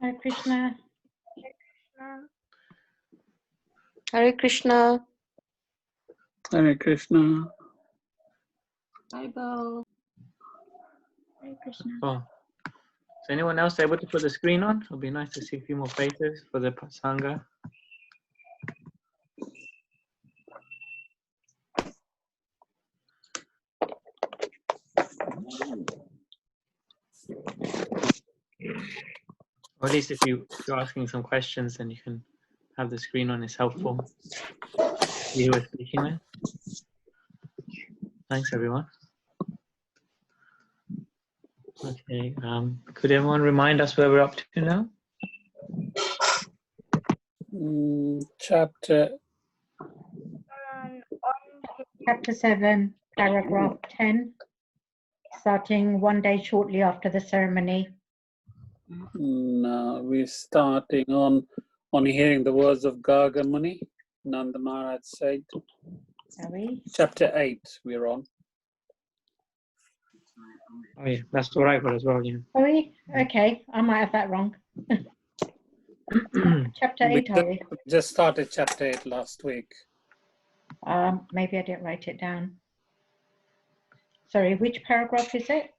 Hare Krishna. Hare Krishna. Hare Krishna. Bye bye. Hare Krishna. Oh. Is anyone else able to put the screen on? It'll be nice to see a few more faces for the Sangha. Or at least if you're asking some questions, then you can have the screen on. It's helpful. You were speaking there. Thanks, everyone. Okay. Could everyone remind us where we're up to now? Chapter Chapter 7, paragraph 10, starting one day shortly after the ceremony. No, we're starting on hearing the words of Garga Muni, Nanda Maharaj said. Are we? Chapter 8 we're on. Oh yeah, that's what I got as well. Yeah. Are we? Okay, I might have that wrong. Chapter 8, are we? Just started chapter 8 last week. Maybe I didn't write it down. Sorry, which paragraph is it?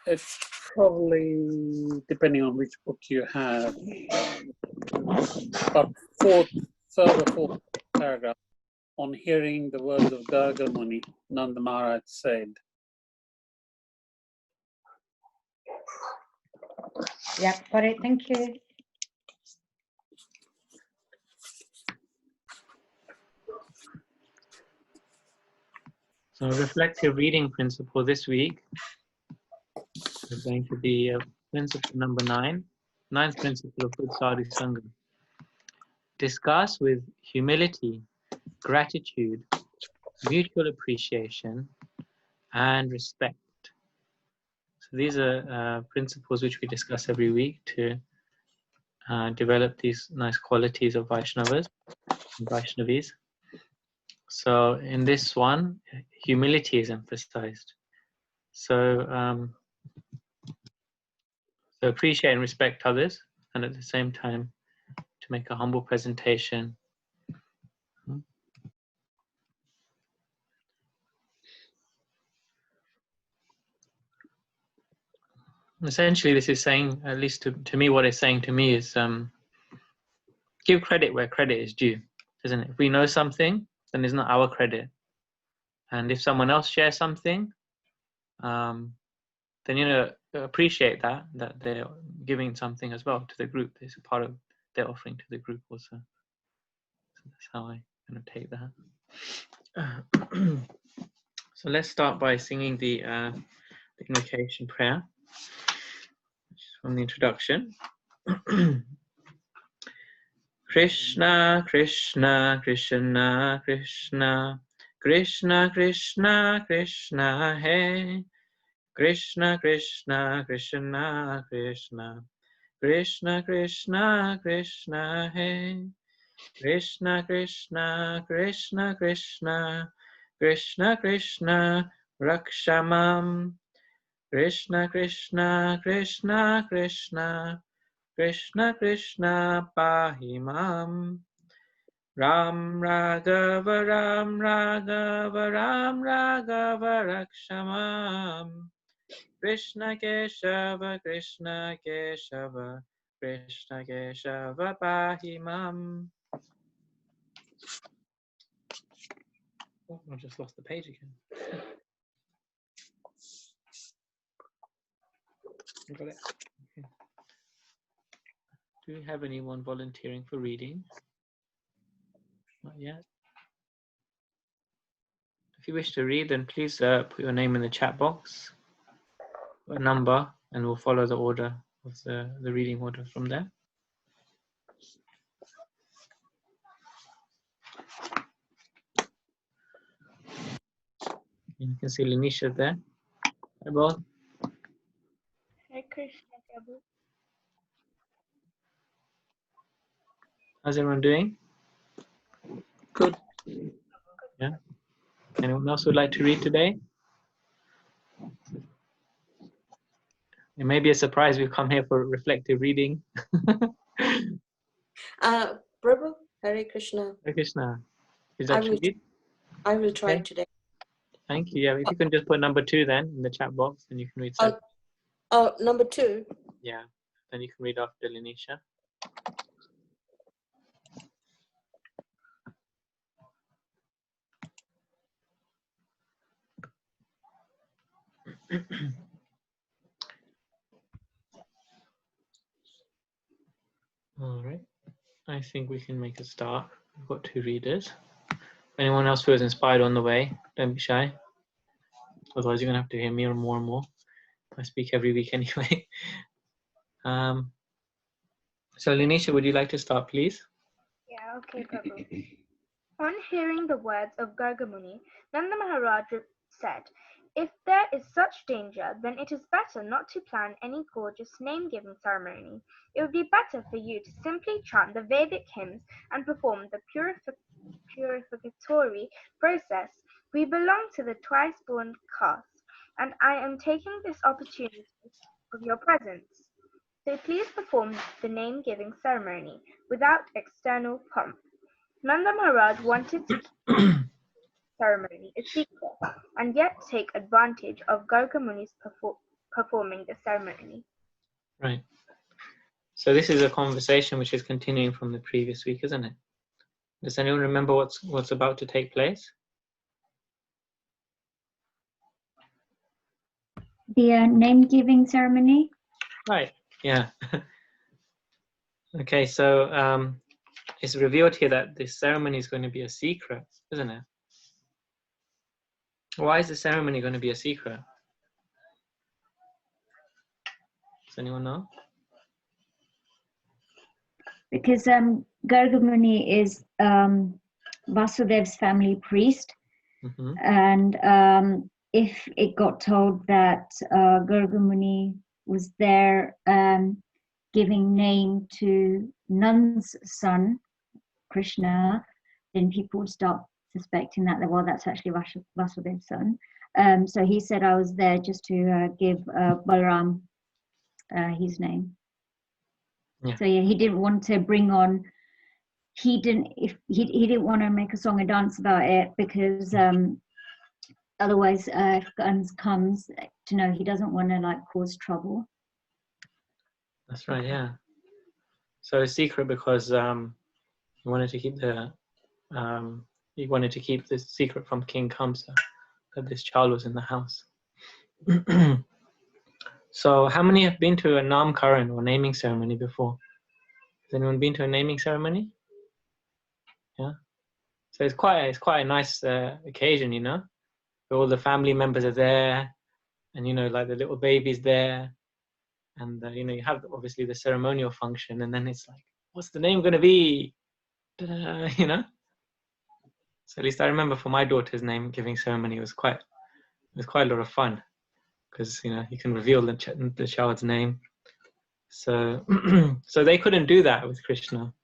It's probably depending on which book you have. But third or fourth paragraph on hearing the words of Garga Muni, Nanda Maharaj said. Yeah, got it. Thank you. So reflective reading principle this week is going to be principle number 9, ninth principle of good sadhu sangha. Discuss with humility, gratitude, mutual appreciation, and respect. So these are principles which we discuss every week to develop these nice qualities of Vaishnavas and Vaishnavis. So in this one, humility is emphasized. So, so appreciate and respect others, and at the same time to make a humble presentation. Essentially, this is saying, at least to me, what it's saying to me is give credit where credit is due, isn't it? If we know something, then it's not our credit. And if someone else shares something, then, you know, appreciate that they're giving something as well to the group. It's a part of their offering to the group also. So that's how I kind of take that. So let's start by singing the invocation prayer, which is from the introduction. Krishna, Krishna, Krishna, Krishna, Krishna, Krishna, Krishna, Hey. Krishna, Krishna, Krishna, Krishna, Krishna, Krishna, Krishna, Hey. Krishna, Krishna, Krishna, Krishna, Krishna, Krishna, Rakshamam. Krishna, Krishna, Krishna, Krishna, Krishna, Krishna, Pahimam. Ram Raghava, Ram Raghava, Ram Raghava, Rakshamam. Krishna Keshava, Krishna Keshava, Krishna Keshava, Pahimam. Oh, I just lost the page again. Got it. Okay. Do we have anyone volunteering for reading? Not yet. If you wish to read, then please put your name in the chat box, a number, and we'll follow the order of the reading order from there. You can see Lanisha there. Hi, Bob. Hare Krishna, Prabhu. How's everyone doing? Good. Yeah. Anyone else would like to read today? It may be a surprise we've come here for reflective reading. Prabhu, Hare Krishna. Hare Krishna. Is I that will, read? I will try Okay. today. Thank you. Yeah, if you can just put number 2 then in the chat box, and you can read seven. Oh, number 2. Yeah, then you can read after Linisha. All right, I think we can make a start. We've got 2 readers. If anyone else feels inspired on the way, don't be shy. Otherwise, you're gonna have to hear me more and more. I speak every week anyway. So Linisha, would you like to start, please? Yeah, okay, Prabhu. On hearing the words of Gargamuni, Nanda Maharaj said, "If there is such danger, then it is better not to plan any gorgeous name-giving ceremony. It would be better for you to simply chant the Vedic hymns and perform the purificatory process. We belong to the twice-born caste, and I am taking this opportunity of your presence. So please perform the name-giving ceremony without external pomp." Nanda Maharaj wanted to keep the ceremony a secret and yet take advantage of Gargamuni's performing the ceremony. Right. So this is a conversation which is continuing from the previous week, isn't it? Does anyone remember what's about to take place? The name-giving ceremony. Right. Yeah. Okay. So it's revealed here that this ceremony is going to be a secret, isn't it? Why is the ceremony going to be a secret? Does anyone know? Because Gargamuni is Vasudev's family priest, Mm-hmm. and if it got told that Gargamuni was there giving name to Nand's son, Krishna, then people would start suspecting that, well, that's actually Vasudev's son. So he said, I was there just to give Balaram his name. Yeah. So yeah, he didn't want to bring on. He didn't want to make a song and dance about it, because otherwise, if Guns comes to know, he doesn't want to like cause trouble. That's right. Yeah. So a secret because he wanted to keep this secret from King Kamsa, that this child was in the house. So how many have been to a Namkaran or naming ceremony before? Has anyone been to a naming ceremony? Yeah. So it's quite a nice occasion, you know, where all the family members are there, and you know, like the little baby's there, and you know, you have obviously the ceremonial function, and then it's like, what's the name gonna be? Ta-da, you know. So at least I remember for my daughter's name giving ceremony, it was quite a lot of fun, because you know, you can reveal the child's name. So so they couldn't do that with Krishna.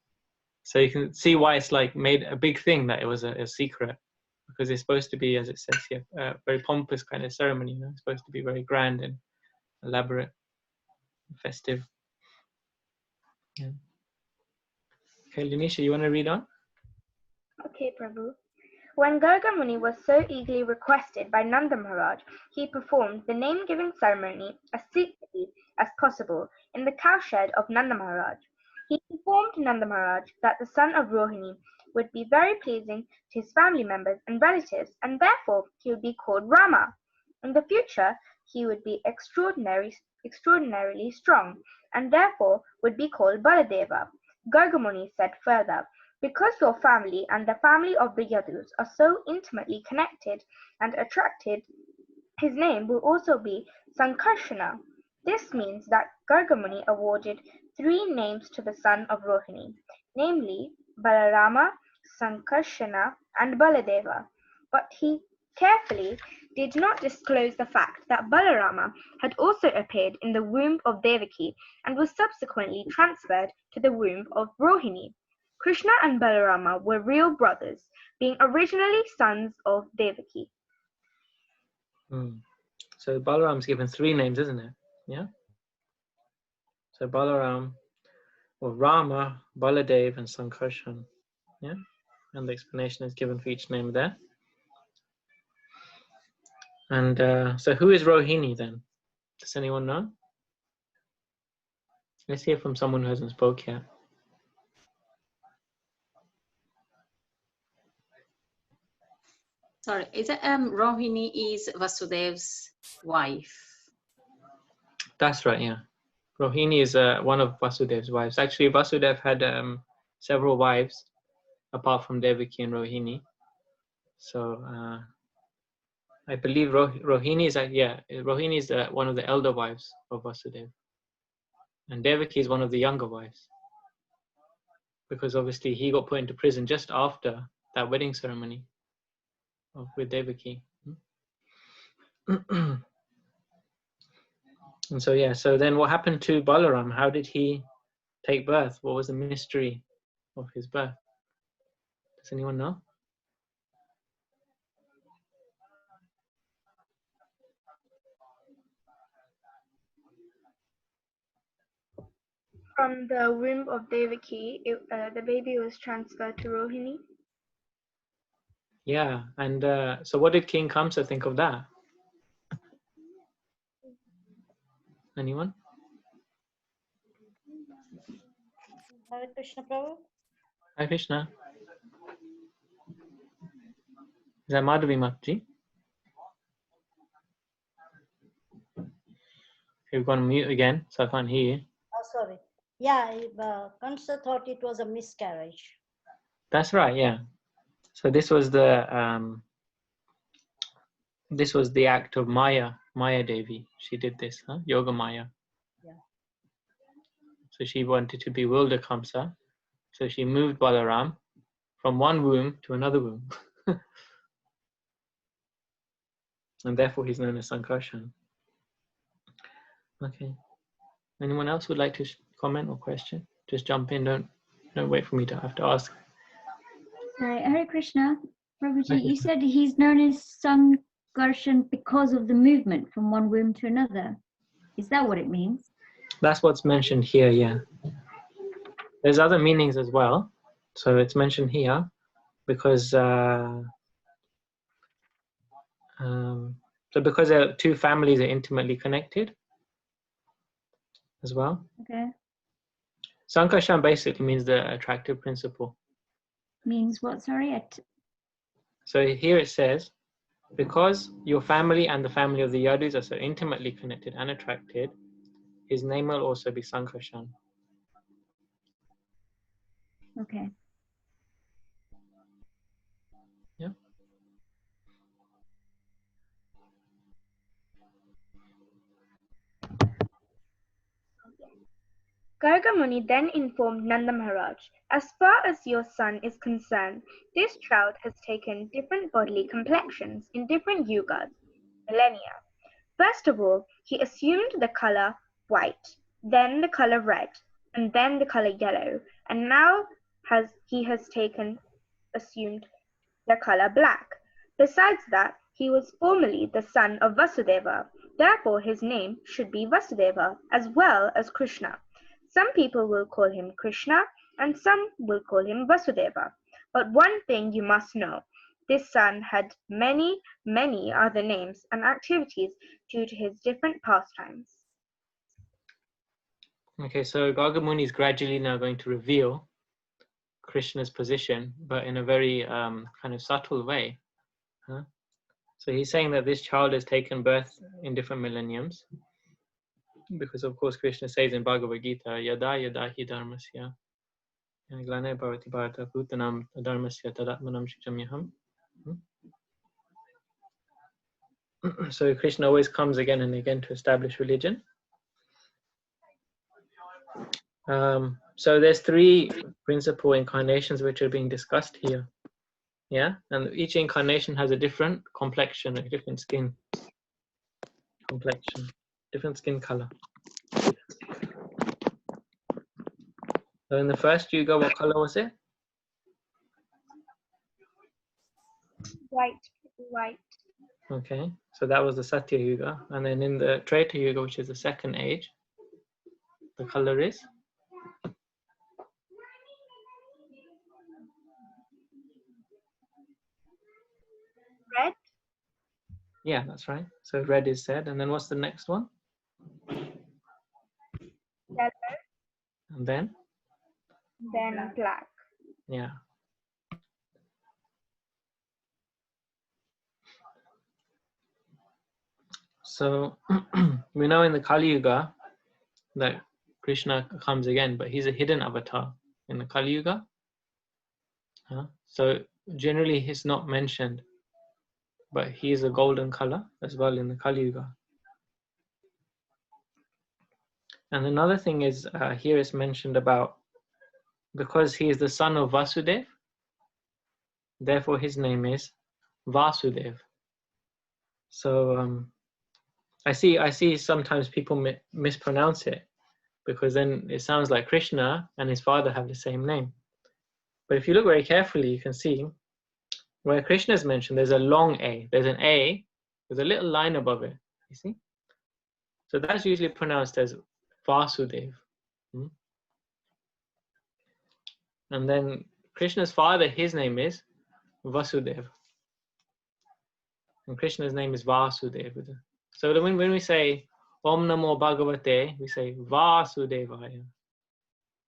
So you can see why it's like made a big thing that it was a secret, because it's supposed to be, as it says here, a very pompous kind of ceremony. You know, it's supposed to be very grand and elaborate, and festive. Yeah. Okay, Linisha, you want to read on? Okay, Prabhu. When Gargamuni was so eagerly requested by Nanda Maharaj, he performed the name-giving ceremony as secretly as possible in the cowshed of Nanda Maharaj. He informed Nanda Maharaj that the son of Rohini would be very pleasing to his family members and relatives, and therefore he would be called Rama. In the future, he would be extraordinarily strong, and therefore would be called Baladeva. Gargamuni said further, "Because your family and the family of the Yadus are so intimately connected and attracted, his name will also be Sankarshana." This means that Gargamuni awarded 3 names to the son of Rohini, namely Balarama, Sankarshana, and Baladeva. But he carefully did not disclose the fact that Balarama had also appeared in the womb of Devaki and was subsequently transferred to the womb of Rohini. Krishna and Balarama were real brothers, being originally sons of Devaki. So Balaram's given 3 names, isn't it? Yeah. So Balaram, or Rama, Baladev, and Sankarshan. Yeah, and the explanation is given for each name there. And so who is Rohini then? Does anyone know? Let's hear from someone who hasn't spoke yet. Sorry, is it Rohini is Vasudev's wife? That's right, yeah. Rohini is one of Vasudev's wives. Actually, Vasudev had several wives apart from Devaki and Rohini. So I believe Rohini is Rohini is one of the elder wives of Vasudev, and Devaki is one of the younger wives, because obviously he got put into prison just after that wedding ceremony with Devaki. And so yeah, so then what happened to Balaram? How did he take birth? What was the mystery of his birth? Does anyone know? From the womb of Devaki, the baby was transferred to Rohini. Yeah, and so what did King Kamsa think of that? Anyone? Hare Krishna Prabhu. Hi Krishna. Is that Madhavi Mataji? You've gone mute again, so I can't hear you. Oh, sorry. Yeah, Kansa thought it was a miscarriage. That's right, yeah. So this was the act of Maya Devi. She did this, huh? Yoga Maya. Yeah. So she wanted to bewilder Kamsa. So she moved Balaram from one womb to another womb. And therefore he's known as Sankarshan. Okay. Anyone else would like to comment or question? Just jump in, don't wait for me to have to ask. Sorry, Hare Krishna. Prabhuji, Hare you Krishna. said he's known as Sankarshan because of the movement from one womb to another. Is that what it means? That's what's mentioned here, yeah. There's other meanings as well. So it's mentioned here because because two families are intimately connected as well. Okay. Sankarshan basically means the attractive principle. Means what? Sorry. So here it says, because your family and the family of the Yadus are so intimately connected and attracted, his name will also be Sankarshan. Okay. Yeah. Garga Muni then informed Nanda Maharaj, as far as your son is concerned, this child has taken different bodily complexions in different yugas, millennia. First of all, he assumed the color white, then the color red, and then the color yellow, and now he has assumed the color black. Besides that, he was formerly the son of Vasudeva, therefore his name should be Vasudeva as well as Krishna. Some people will call him Krishna and some will call him Vasudeva. But one thing you must know, this son had many, many other names and activities due to his different pastimes. Okay, so Garga Muni is gradually now going to reveal Krishna's position, but in a very kind of subtle way. Huh? So he's saying that this child has taken birth in different millenniums, because of course Krishna says in Bhagavad Gita, Yada yada hi dharmasya, glane bhavati bharata bhutanam dharmasya tadatmanam shichamyaham. So Krishna always comes again and again to establish religion. So there's three principal incarnations which are being discussed here. Yeah, and each incarnation has a different complexion, a different skin complexion, different skin color. So in the first yuga, what color was it? White. Okay, so that was the Satya Yuga. And then in the Treta Yuga, which is the second age, the color is? Red, Yeah, that's right. So red is said. And then what's the next one? yellow, And then? then black. Yeah. So we know in the Kali Yuga that Krishna comes again, but he's a hidden avatar in the Kali Yuga. So generally he's not mentioned, but he is a golden color as well in the Kali Yuga. And another thing is here is mentioned about because he is the son of Vasudev, therefore his name is Vasudev. So I see sometimes people mispronounce it because then it sounds like Krishna and his father have the same name. But if you look very carefully, you can see where Krishna is mentioned, there's a long A. There's an A with a little line above it. You see? So that's usually pronounced as Vasudev. And then Krishna's father, his name is Vasudev. And Krishna's name is Vasudev. So when we say Om Namo Bhagavate, we say Vasudevaya.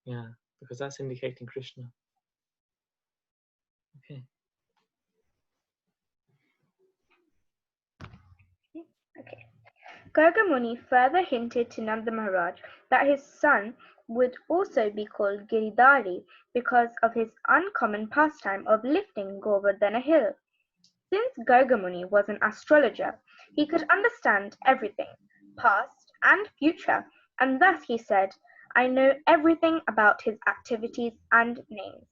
Yeah, because that's indicating Krishna. Okay. Okay. Garga Muni further hinted to Nanda Maharaj that his son would also be called Giridhari because of his uncommon pastime of lifting Govardhan a hill. Since Garga Muni was an astrologer, he could understand everything, past and future, and thus he said, I know everything about his activities and names,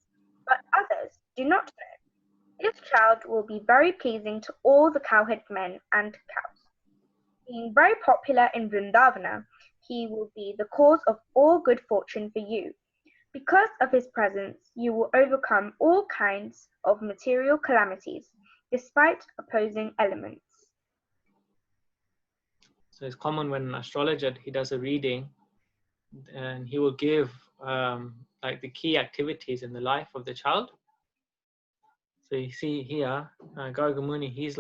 but others do not know. This child will be very pleasing to all the cowherd men and cows. Being very popular in Vrindavana, he will be the cause of all good fortune for you. Because of his presence, you will overcome all kinds of material calamities, despite opposing elements. So it's common when an astrologer, he does a reading and he will give like the key activities in the life of the child. So you see here, Garga Muni, he's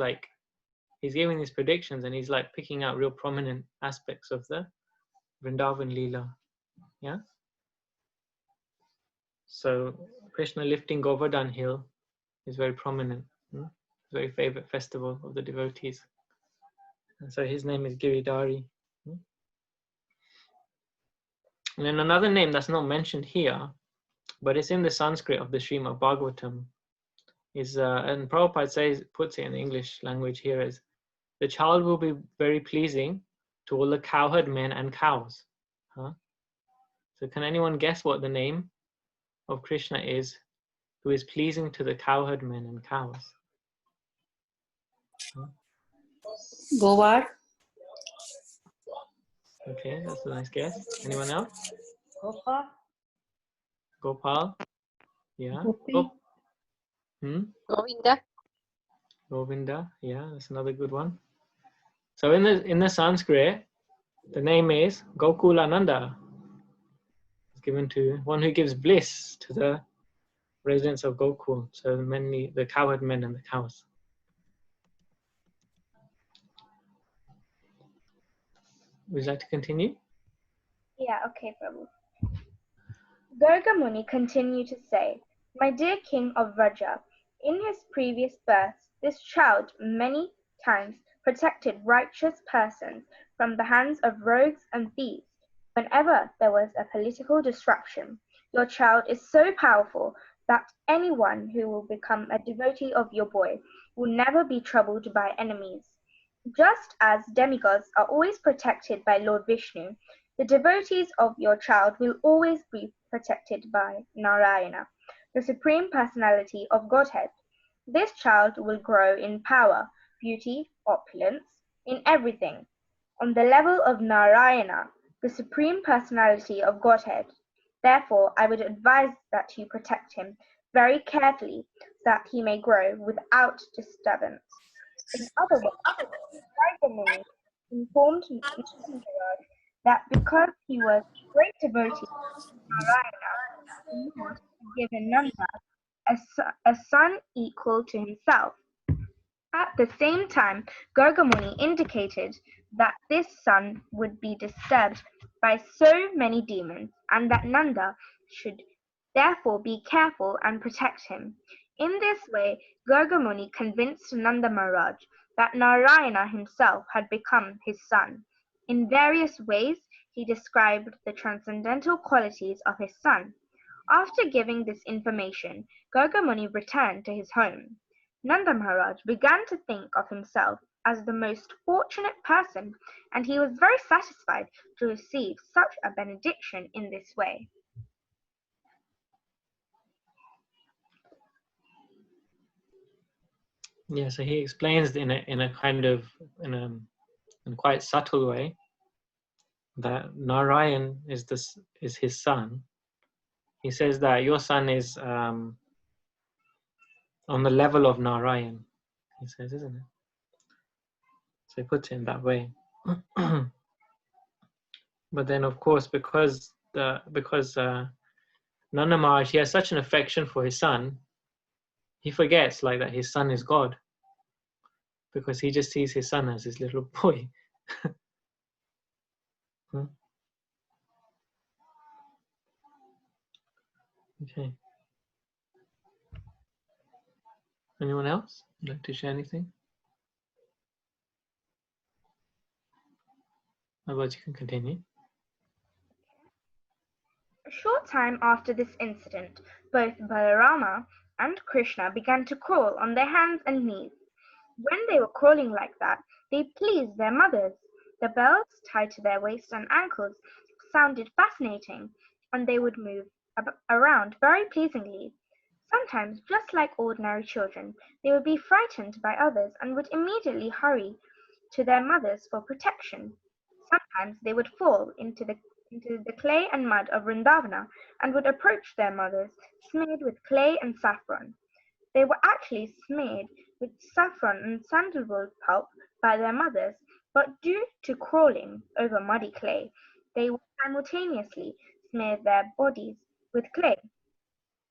giving these predictions and he's like picking out real prominent aspects of the Vrindavan Leela. Yeah. So Krishna lifting Govardhan hill is very prominent. Very favorite festival of the devotees. And so his name is Giridhari. And then another name that's not mentioned here, but it's in the Sanskrit of the Srimad Bhagavatam, is and Prabhupada puts it in the English language here as the child will be very pleasing to all the cowherd men and cows. So can anyone guess what the name of Krishna is who is pleasing to the cowherd men and cows? Gowar. Okay, that's a nice guess. Anyone else? Gopa, Gopal? Yeah. Govinda. Govinda, yeah, that's another good one. So in the Sanskrit, the name is Gokulananda. It's given to one who gives bliss to the residents of Gokul. So mainly the cowherd men and the cows. Would you like to continue? Yeah, okay, Prabhu. Garga Muni continued to say, My dear king of Vraja, in his previous births, this child many times protected righteous persons from the hands of rogues and thieves whenever there was a political disruption. Your child is so powerful that anyone who will become a devotee of your boy will never be troubled by enemies. Just as demigods are always protected by Lord Vishnu, the devotees of your child will always be protected by Narayana, the Supreme Personality of Godhead. This child will grow in power, beauty, opulence, in everything, on the level of Narayana, the Supreme Personality of Godhead. Therefore, I would advise that you protect him very carefully so that he may grow without disturbance. In other words, Garga Muni informed Maharaj that because he was a great devotee of Narayana, the Lord had given Nanda a son equal to himself. At the same time, Gargamuni indicated that this son would be disturbed by so many demons and that Nanda should therefore be careful and protect him. In this way, Gargamuni convinced Nanda Maharaj that Narayana himself had become his son. In various ways, he described the transcendental qualities of his son. After giving this information, Gargamuni returned to his home. Nanda Maharaj began to think of himself as the most fortunate person, and he was very satisfied to receive such a benediction in this way. Yeah, so he explains in a kind of in a quite subtle way that Narayan is his son. He says that your son is on the level of Narayan. He says, isn't it? So he puts it in that way. But then, of course, because Nanda Maharaj, he has such an affection for his son, he forgets like that his son is God, because he just sees his son as his little boy. Okay. Anyone else like to share anything? Otherwise, you can continue. A short time after this incident, both Balarama and Krishna began to crawl on their hands and knees. When they were crawling like that, they pleased their mothers. The bells tied to their waists and ankles sounded fascinating, and they would move around very pleasingly. Sometimes, just like ordinary children, they would be frightened by others and would immediately hurry to their mothers for protection. Sometimes they would fall into the clay and mud of Vrindavana and would approach their mothers, smeared with clay and saffron. They were actually smeared with saffron and sandalwood pulp by their mothers, but due to crawling over muddy clay, they would simultaneously smear their bodies with clay.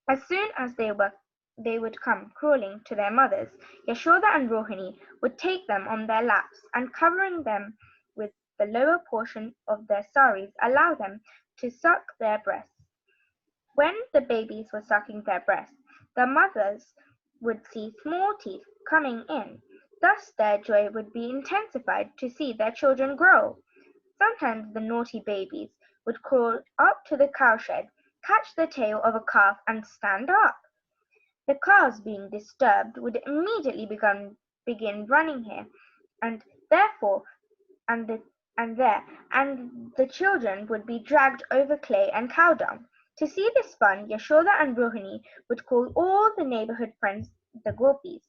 As soon as they would come crawling to their mothers, Yashoda and Rohini would take them on their laps and covering them with the lower portion of their saris allow them to suck their breasts. When the babies were sucking their breasts, the mothers would see small teeth coming in. Thus their joy would be intensified to see their children grow. Sometimes the naughty babies would crawl up to the cowshed, catch the tail of a calf and stand up. The cows, being disturbed, would immediately begin running here and therefore and the children would be dragged over clay and cow dung. To see this fun, Yashoda and Rohini would call all the neighborhood friends the gopis.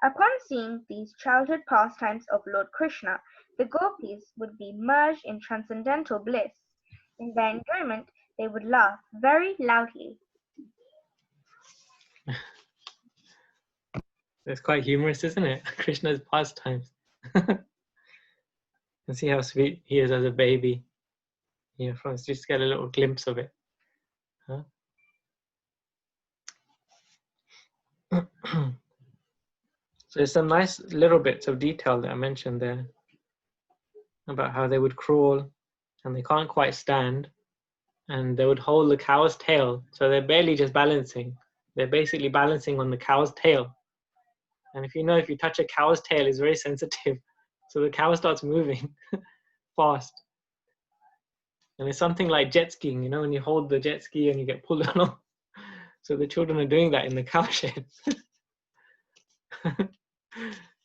Upon seeing these childhood pastimes of Lord Krishna, the gopis would be merged in transcendental bliss. In their enjoyment, they would laugh very loudly. It's quite humorous, isn't it? Krishna's pastimes. And see how sweet he is as a baby. Yeah, from us just get a little glimpse of it. Huh? So there's some nice little bits of detail that I mentioned there about how they would crawl and they can't quite stand, and they would hold the cow's tail, so they're barely just balancing. They're basically balancing on the cow's tail. And if you touch a cow's tail, it's very sensitive, so the cow starts moving fast. And it's something like jet skiing, when you hold the jet ski and you get pulled along. So the children are doing that in the cow shed.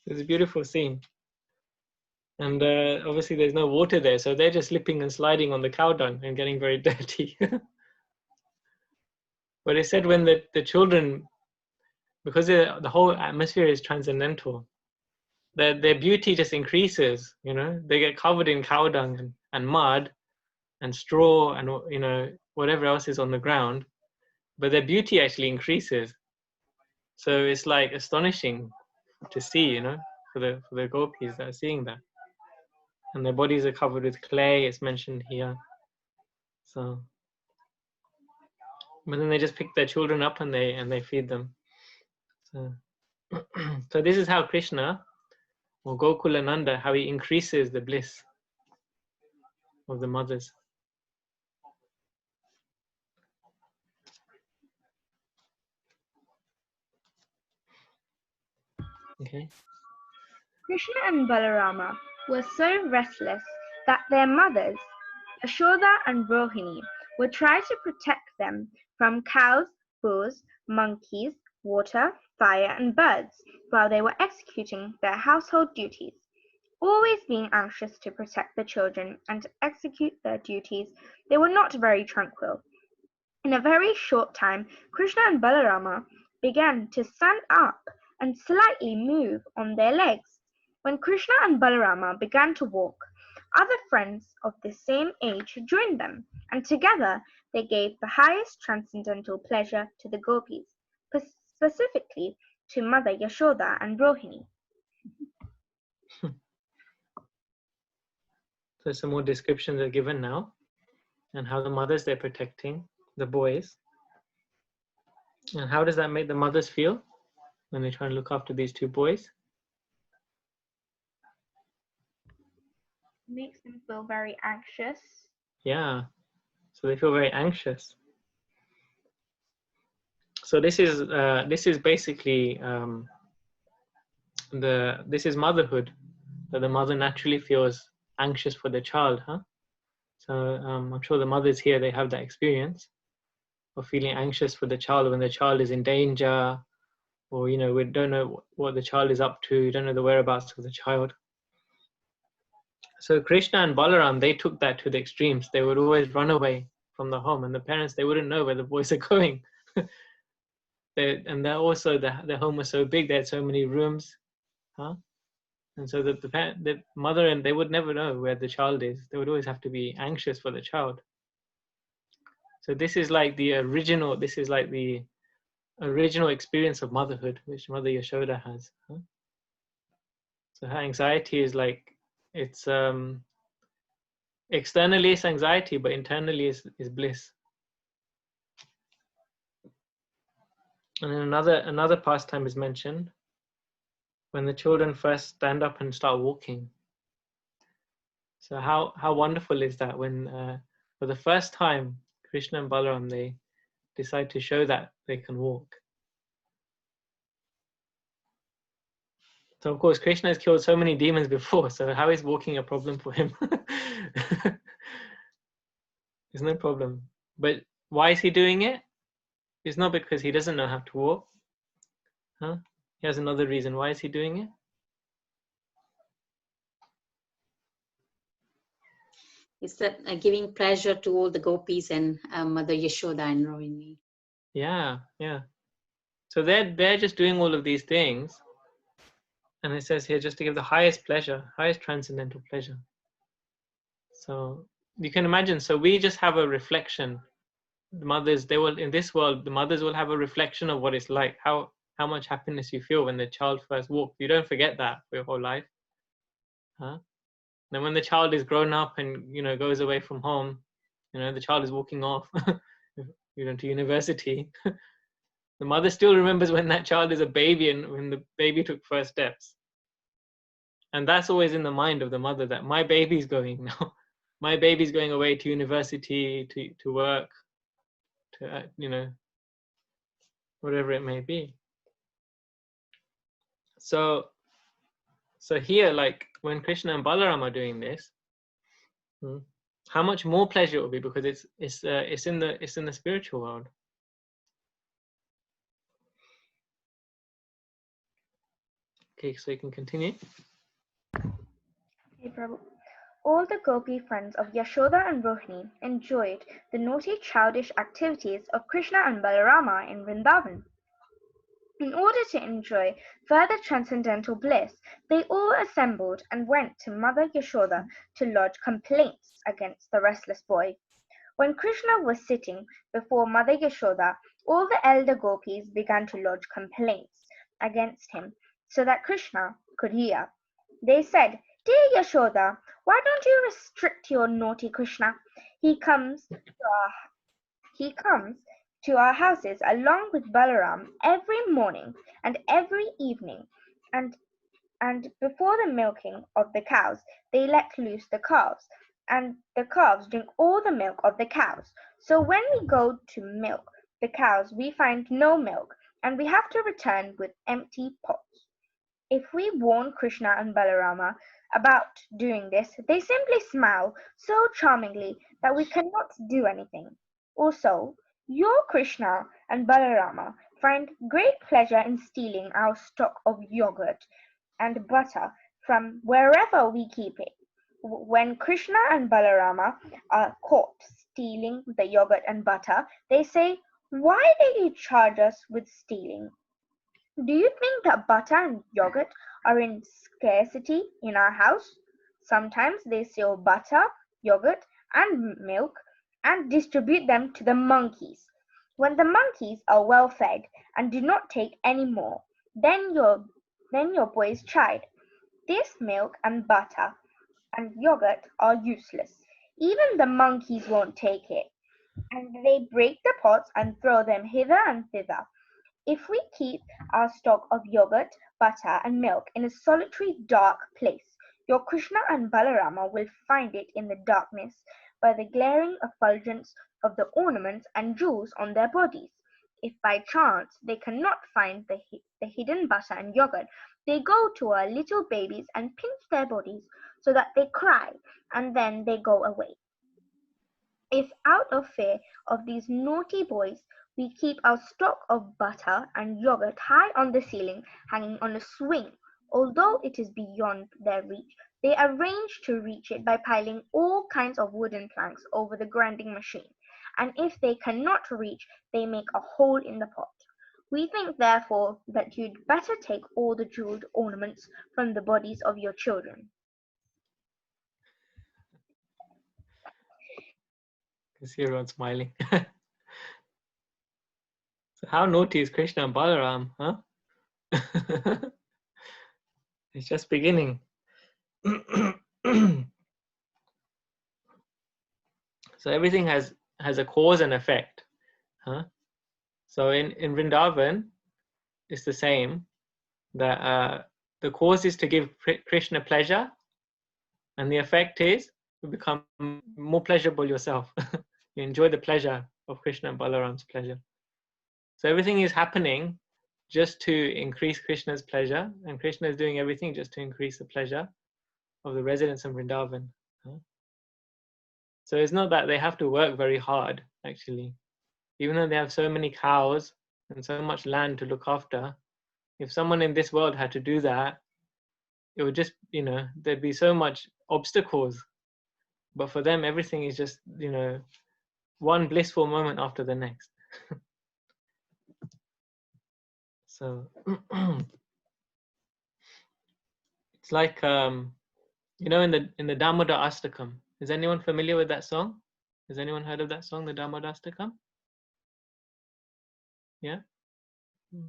It's a beautiful scene. And obviously there's no water there, so they're just slipping and sliding on the cow dung and getting very dirty. But it said when the children, because the whole atmosphere is transcendental, their beauty just increases. They get covered in cow dung and mud and straw and whatever else is on the ground, but their beauty actually increases. So it's like astonishing to see, for the gopis that are seeing that. and their bodies are covered with clay. It's mentioned here. So, but then they just pick their children up and they feed them. So, so this is how Krishna, or Gokulananda, how he increases the bliss of the mothers. Okay. Krishna and Balarama were so restless that their mothers, Yashoda and Rohini, would try to protect them from cows, bulls, monkeys, water, fire, and birds while they were executing their household duties. Always being anxious to protect the children and to execute their duties, they were not very tranquil. In a very short time, Krishna and Balarama began to stand up and slightly move on their legs. When Krishna and Balarama began to walk, other friends of the same age joined them, and together they gave the highest transcendental pleasure to the gopis, specifically to Mother Yashoda and Rohini. So some more descriptions are given now, and how the mothers, they're protecting the boys. And how does that make the mothers feel when they try and look after these two boys? Makes them feel very anxious. Yeah, so they feel very anxious. So this is basically this is motherhood, that the mother naturally feels anxious for the child, huh? So I'm sure the mothers here, they have that experience of feeling anxious for the child when the child is in danger, or we don't know what the child is up to, you don't know the whereabouts of the child. So Krishna and Balaram, they took that to the extremes. They would always run away from the home, and the parents, they wouldn't know where the boys are going. The home was so big, they had so many rooms, huh? And so the mother, and they would never know where the child is. They would always have to be anxious for the child. So this is like the original experience of motherhood, which Mother Yashoda has, huh? So her anxiety is like, it's externally it's anxiety, but internally is bliss. And then another pastime is mentioned when the children first stand up and start walking. So how wonderful is that when for the first time Krishna and Balaram, they decide to show that they can walk. So of course Krishna has killed so many demons before, so how is walking a problem for him? It's no problem. But why is he doing it? It's not because he doesn't know how to walk, huh? He has another reason. Why is he doing it? It's giving pleasure to all the gopis and Mother Yashoda and Rohini. Yeah. So they're just doing all of these things, and it says here just to give the highest pleasure, highest transcendental pleasure. So you can imagine. So we just have a reflection. The mothers, they will, in this world, the mothers will have a reflection of what it's like, how much happiness you feel when the child first walks. You don't forget that for your whole life, huh? Then when the child is grown up and goes away from home, the child is walking off to university. The mother still remembers when that child is a baby and when the baby took first steps. And that's always in the mind of the mother, that my baby's going now. My baby's going away to university, to work, to whatever it may be. So here, like when Krishna and Balaram are doing this, how much more pleasure it will be, because it's in the spiritual world. Okay, so you can continue. Hey, Prabhu. All the gopi friends of Yashoda and Rohini enjoyed the naughty childish activities of Krishna and Balarama in Vrindavan. In order to enjoy further transcendental bliss, they all assembled and went to Mother Yashoda to lodge complaints against the restless boy. When Krishna was sitting before Mother Yashoda, all the elder gopis began to lodge complaints against him so that Krishna could hear. They said Dear Yashoda, why don't you restrict your naughty Krishna? He comes to our houses along with Balaram every morning and every evening, and before the milking of the cows, they let loose the calves, and the calves drink all the milk of the cows. So when we go to milk the cows, we find no milk, and we have to return with empty pots. If we warn Krishna and Balarama about doing this, they simply smile so charmingly that we cannot do anything. Also, your Krishna and Balarama find great pleasure in stealing our stock of yogurt and butter from wherever we keep it. When Krishna and Balarama are caught stealing the yogurt and butter, they say, "Why did you charge us with stealing? Do you think that butter and yogurt are in scarcity in our house?" Sometimes they steal butter, yogurt, and milk and distribute them to the monkeys. When the monkeys are well fed and do not take any more, then your boys chide. This milk and butter and yogurt are useless. Even the monkeys won't take it, and they break the pots and throw them hither and thither. If we keep our stock of yogurt, butter, and milk in a solitary dark place, your Krishna and Balarama will find it in the darkness by the glaring effulgence of the ornaments and jewels on their bodies. If by chance they cannot find the hidden butter and yogurt, they go to our little babies and pinch their bodies so that they cry, and then they go away. If out of fear of these naughty boys, we keep our stock of butter and yogurt high on the ceiling, hanging on a swing, although it is beyond their reach, they arrange to reach it by piling all kinds of wooden planks over the grinding machine, and if they cannot reach, they make a hole in the pot. We think, therefore, that you'd better take all the jeweled ornaments from the bodies of your children. I see everyone smiling. So how naughty is Krishna and Balaram, huh? It's just beginning. So everything has a cause and effect, huh? So in Vrindavan, it's the same. That the cause is to give Krishna pleasure, and the effect is you become more pleasurable yourself. You enjoy the pleasure of Krishna and Balaram's pleasure. So everything is happening just to increase Krishna's pleasure, and Krishna is doing everything just to increase the pleasure of the residents of Vrindavan. So it's not that they have to work very hard, actually. Even though they have so many cows and so much land to look after, if someone in this world had to do that, it would just, there'd be so much obstacles. But for them, everything is just, one blissful moment after the next. So it's like, in the Damodar Astakam. Is anyone familiar with that song? Has anyone heard of that song, the Damodar Astakam? Yeah?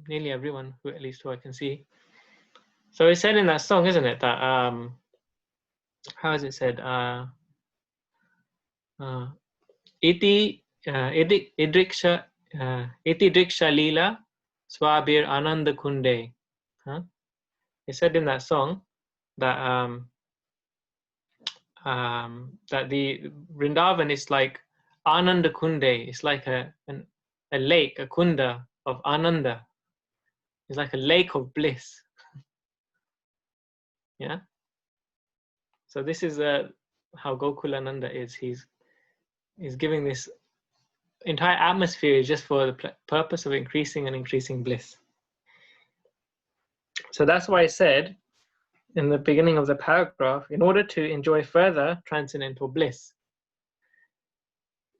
Nearly everyone, at least who I can see. So it's said in that song, isn't it, that, how is it said? Iti driksha lila swabir ananda kunde. It said in that song that that the Vrindavan is like Ananda Kunde. It's like a lake, a kunda of Ananda. It's like a lake of bliss. Yeah. So this is how Gokulananda is. He's giving this entire atmosphere just for the purpose of increasing and increasing bliss. So that's why I said in the beginning of the paragraph, in order to enjoy further transcendental bliss.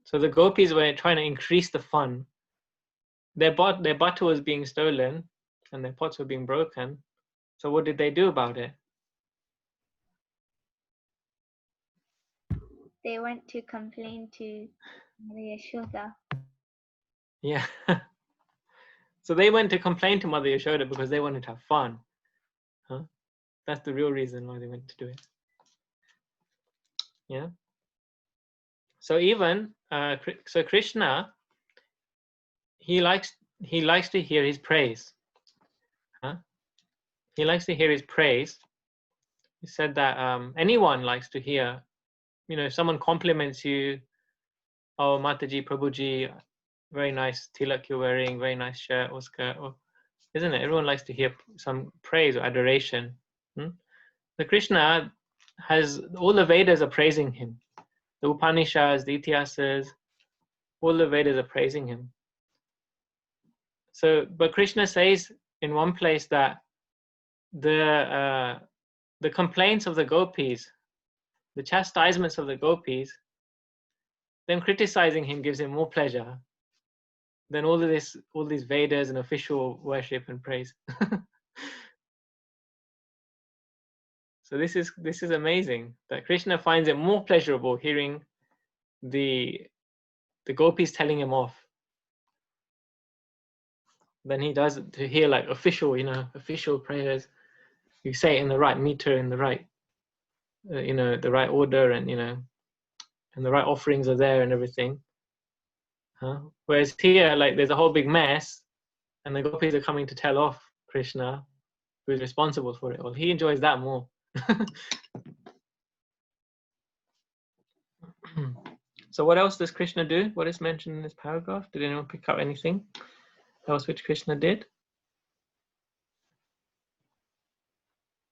So the gopis were trying to increase the fun. Their butter was being stolen and their pots were being broken. So what did they do about it? They went to complain to Mother Yashoda. Yeah. So they went to complain to Mother Yashoda because they wanted to have fun. Huh? That's the real reason why they went to do it. Yeah. So even so Krishna, he likes to hear his praise. Huh? He likes to hear his praise. He said that anyone likes to hear, if someone compliments you, oh Mataji, Prabhuji, very nice tilak you're wearing, very nice shirt or skirt, isn't it? Everyone likes to hear some praise or adoration. So Krishna has, all the Vedas are praising him. The Upanishads, the Itihasas, all the Vedas are praising him. So, but Krishna says in one place that the complaints of the gopis, the chastisements of the gopis, them criticizing him gives him more pleasure than all these Vedas and official worship and praise. So this is amazing that Krishna finds it more pleasurable hearing the gopis telling him off than he does to hear like official prayers. You say it in the right meter, in the right the right order, and and the right offerings are there and everything. Whereas here, like, there's a whole big mess, and the gopis are coming to tell off Krishna, who is responsible for it all. He enjoys that more. So what else does Krishna do? What is mentioned in this paragraph? Did anyone pick up anything else which Krishna did?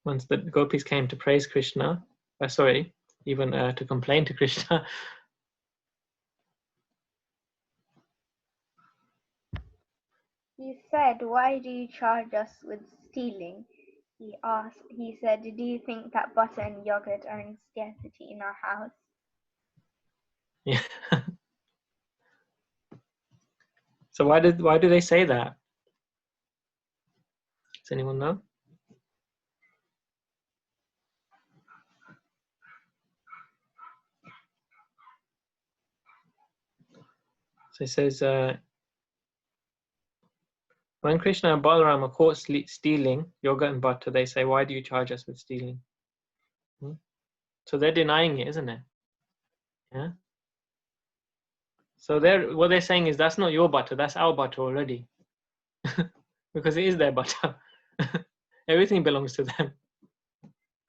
Once the gopis came to praise Krishna, even to complain to Krishna. He said, "Why do you charge us with stealing?" He said, "Do you think that butter and yogurt are in scarcity in our house?" Yeah. So why do they say that? Does anyone know? So it says, when Krishna and Balaram are caught stealing yogurt and butter, they say, "Why do you charge us with stealing?" So they're denying it, isn't it? Yeah. So what they're saying is, that's not your butter, that's our butter already. Because it is their butter. Everything belongs to them.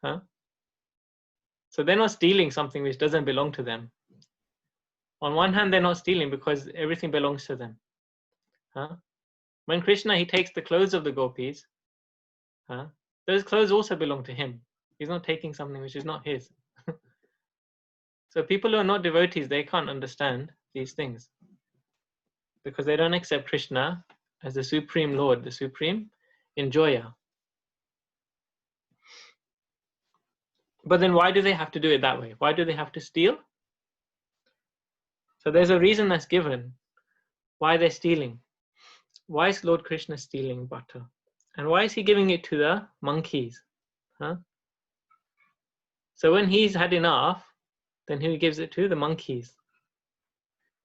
Huh? So they're not stealing something which doesn't belong to them. On one hand, they're not stealing because everything belongs to them. Huh? When Krishna, he takes the clothes of the gopis, those clothes also belong to him. He's not taking something which is not his. So people who are not devotees, they can't understand these things because they don't accept Krishna as the Supreme Lord, the Supreme Enjoyer. But then why do they have to do it that way? Why do they have to steal? So there's a reason that's given why they're stealing. Why is Lord Krishna stealing butter? And why is he giving it to the monkeys? So when he's had enough, then he gives it to the monkeys.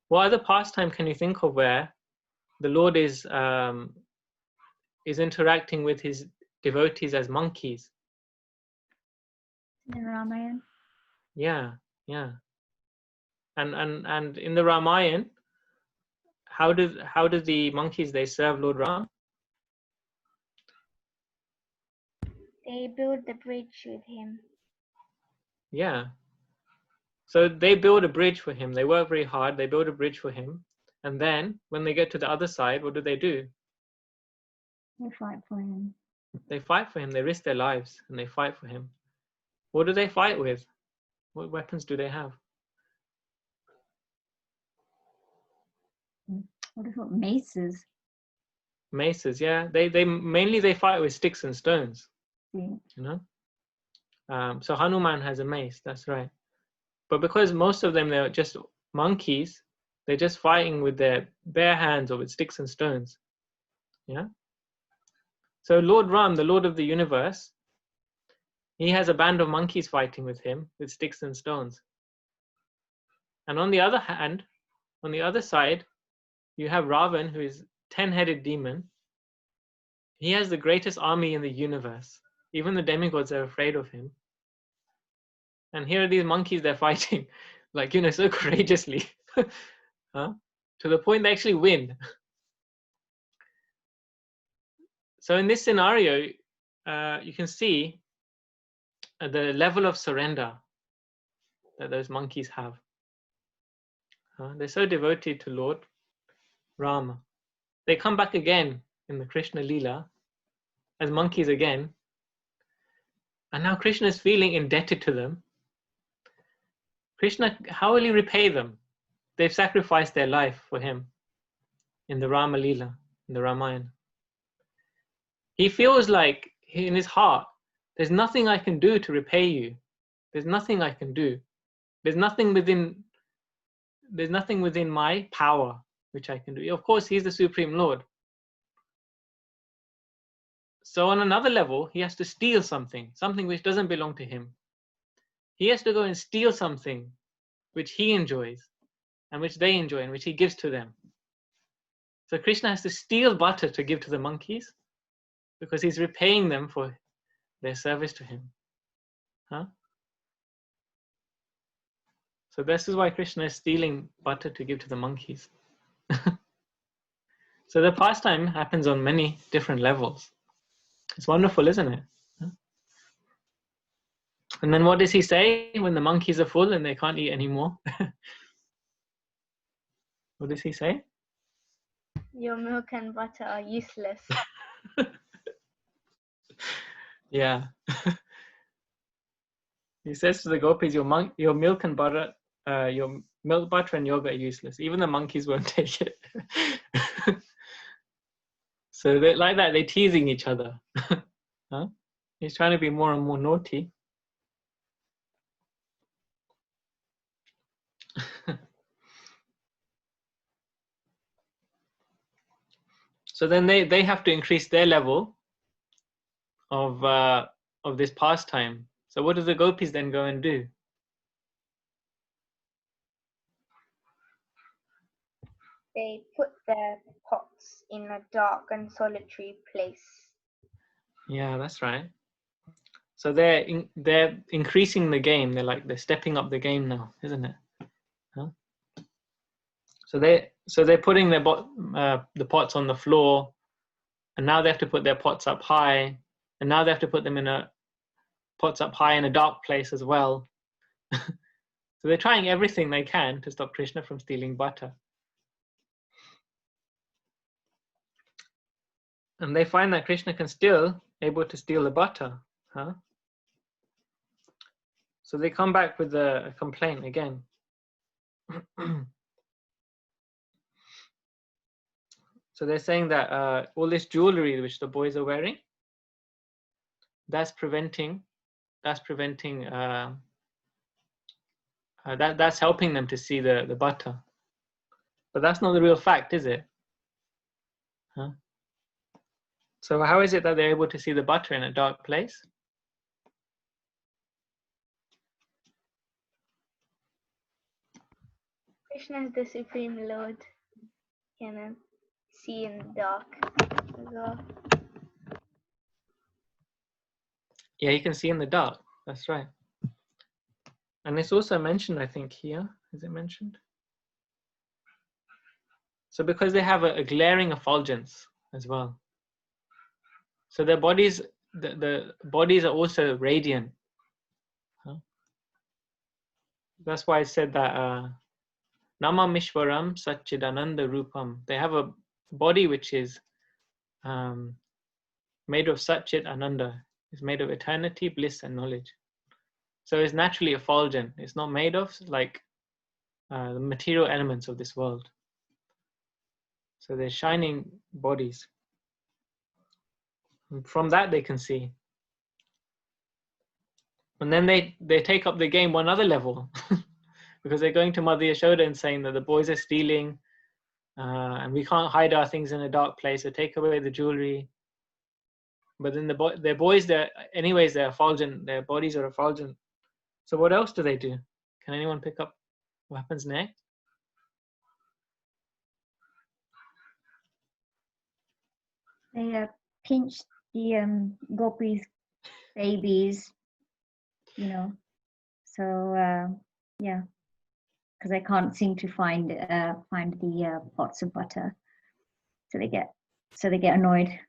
What other pastime can you think of where the Lord is interacting with his devotees as monkeys? In Ramayana. Yeah. And in the Ramayana, how do the monkeys, they serve Lord Ram? They build the bridge with him. Yeah. So they build a bridge for him. They work very hard. They build a bridge for him. And then when they get to the other side, what do? They fight for him. They fight for him. They risk their lives and they fight for him. What do they fight with? What weapons do they have? What about maces? Maces, yeah. They mainly fight with sticks and stones. Yeah. So Hanuman has a mace, that's right. But because most of them, they're just monkeys, they're just fighting with their bare hands or with sticks and stones. Yeah. So Lord Ram, the Lord of the universe, he has a band of monkeys fighting with him with sticks and stones. And on the other hand, on the other side, you have Ravan, who is 10-headed demon. He has the greatest army in the universe. Even the demigods are afraid of him. And here are these monkeys, they're fighting, like, you know, so courageously, huh? To the point they actually win. So in this scenario, you can see the level of surrender that those monkeys have. They're so devoted to Lord Rama. They come back again in the Krishna Leela as monkeys again. And now Krishna is feeling indebted to them. Krishna, how will he repay them? They've sacrificed their life for him in the Rama Leela, in the Ramayana. He feels like in his heart, there's nothing I can do to repay you. There's nothing I can do. There's nothing within my power which I can do. Of course, he's the Supreme Lord. So on another level, he has to steal something which doesn't belong to him. He has to go and steal something which he enjoys and which they enjoy and which he gives to them. So Krishna has to steal butter to give to the monkeys because he's repaying them for their service to him. So this is why Krishna is stealing butter to give to the monkeys. So the pastime happens on many different levels. It's wonderful, isn't it? And then what does he say when the monkeys are full and they can't eat anymore? What does he say? Your milk and butter are useless. Yeah. He says to the gopis, your milk and butter, your milk, butter, and yogurt are useless. Even the monkeys won't take it. So they like that, they're teasing each other. Huh? He's trying to be more and more naughty. So then they have to increase their level of this pastime. So what do the gopis then go and do? They put their pots in a dark and solitary place. Yeah, that's right. So they're increasing the game. They're stepping up the game now, isn't it? Huh? So they're putting their the pots on the floor, and now they have to put their pots up high, and now they have to put them pots up high in a dark place as well. So they're trying everything they can to stop Krishna from stealing butter. And they find that Krishna can still able to steal the butter. Huh? So they come back with a complaint again. So they're saying that all this jewelry which the boys are wearing, that's preventing that's helping them to see the butter. But that's not the real fact, is it? Huh? So how is it that they're able to see the butter in a dark place? Krishna is the Supreme Lord. Can see in the dark as well. Yeah, you can see in the dark. That's right. And it's also mentioned, I think, here. Is it mentioned? So because they have a glaring effulgence as well. So their bodies, the bodies are also radiant. Huh? That's why I said that Nama Mishwaram Satchidananda Rupam. They have a body which is made of Satchit Ananda. It's made of eternity, bliss, and knowledge. So it's naturally effulgent. It's not made of like the material elements of this world. So they're shining bodies. And from that they can see. And then they take up the game one other level because they're going to Mother Yashoda and saying that the boys are stealing and we can't hide our things in a dark place, so take away the jewelry. But then their boys, they're effulgent, their bodies are effulgent. So what else do they do? Can anyone pick up what happens next? They pinch the gopis' babies, So yeah, because I can't seem to find the pots of butter, so they get annoyed.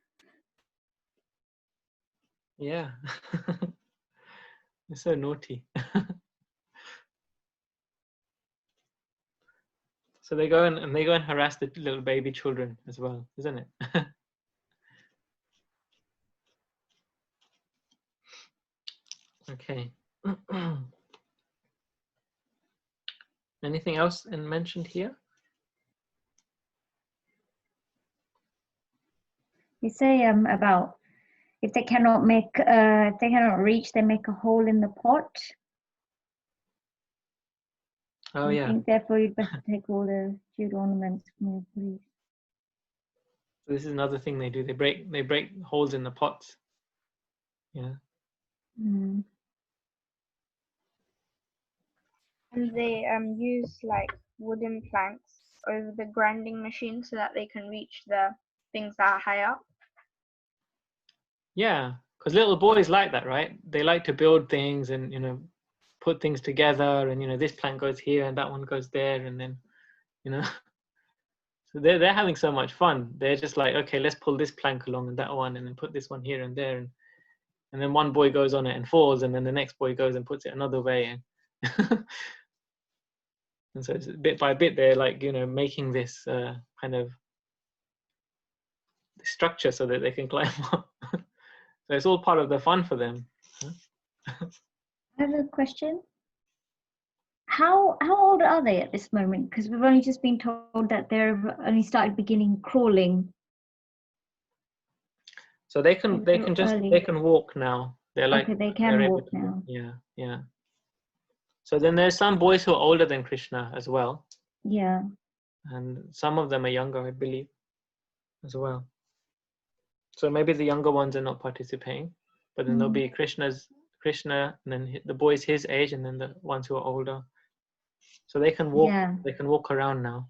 Yeah. They're so naughty. So they go and they go and harass the little baby children as well, isn't it? Okay. Anything else mentioned here? You say about if they cannot reach, they make a hole in the pot. Oh I yeah. think therefore you'd better take all the jewel ornaments from your police. So this is another thing they do. They break holes in the pots. Yeah. Mm. And they use like wooden planks over the grinding machine so that they can reach the things that are high up. Yeah, because little boys like that, right? They like to build things and put things together, and this plank goes here and that one goes there, and then so they're having so much fun. They're just like, okay, let's pull this plank along and that one, and then put this one here and there, and then one boy goes on it and falls, and then the next boy goes and puts it another way, and and so it's bit by bit they're like making this kind of structure so that they can climb up. So it's all part of the fun for them. I have a question. How old are they at this moment? Because we've only just been told that they've only started beginning crawling. So they can walk now. They're like, okay, they they're can able walk to now. Yeah. So then there's some boys who are older than Krishna as well, Yeah. and some of them are younger, I believe, as well. So maybe the younger ones are not participating, but then there'll be Krishna, and then the boys his age, and then the ones who are older. So they can walk. Yeah. They can walk around now.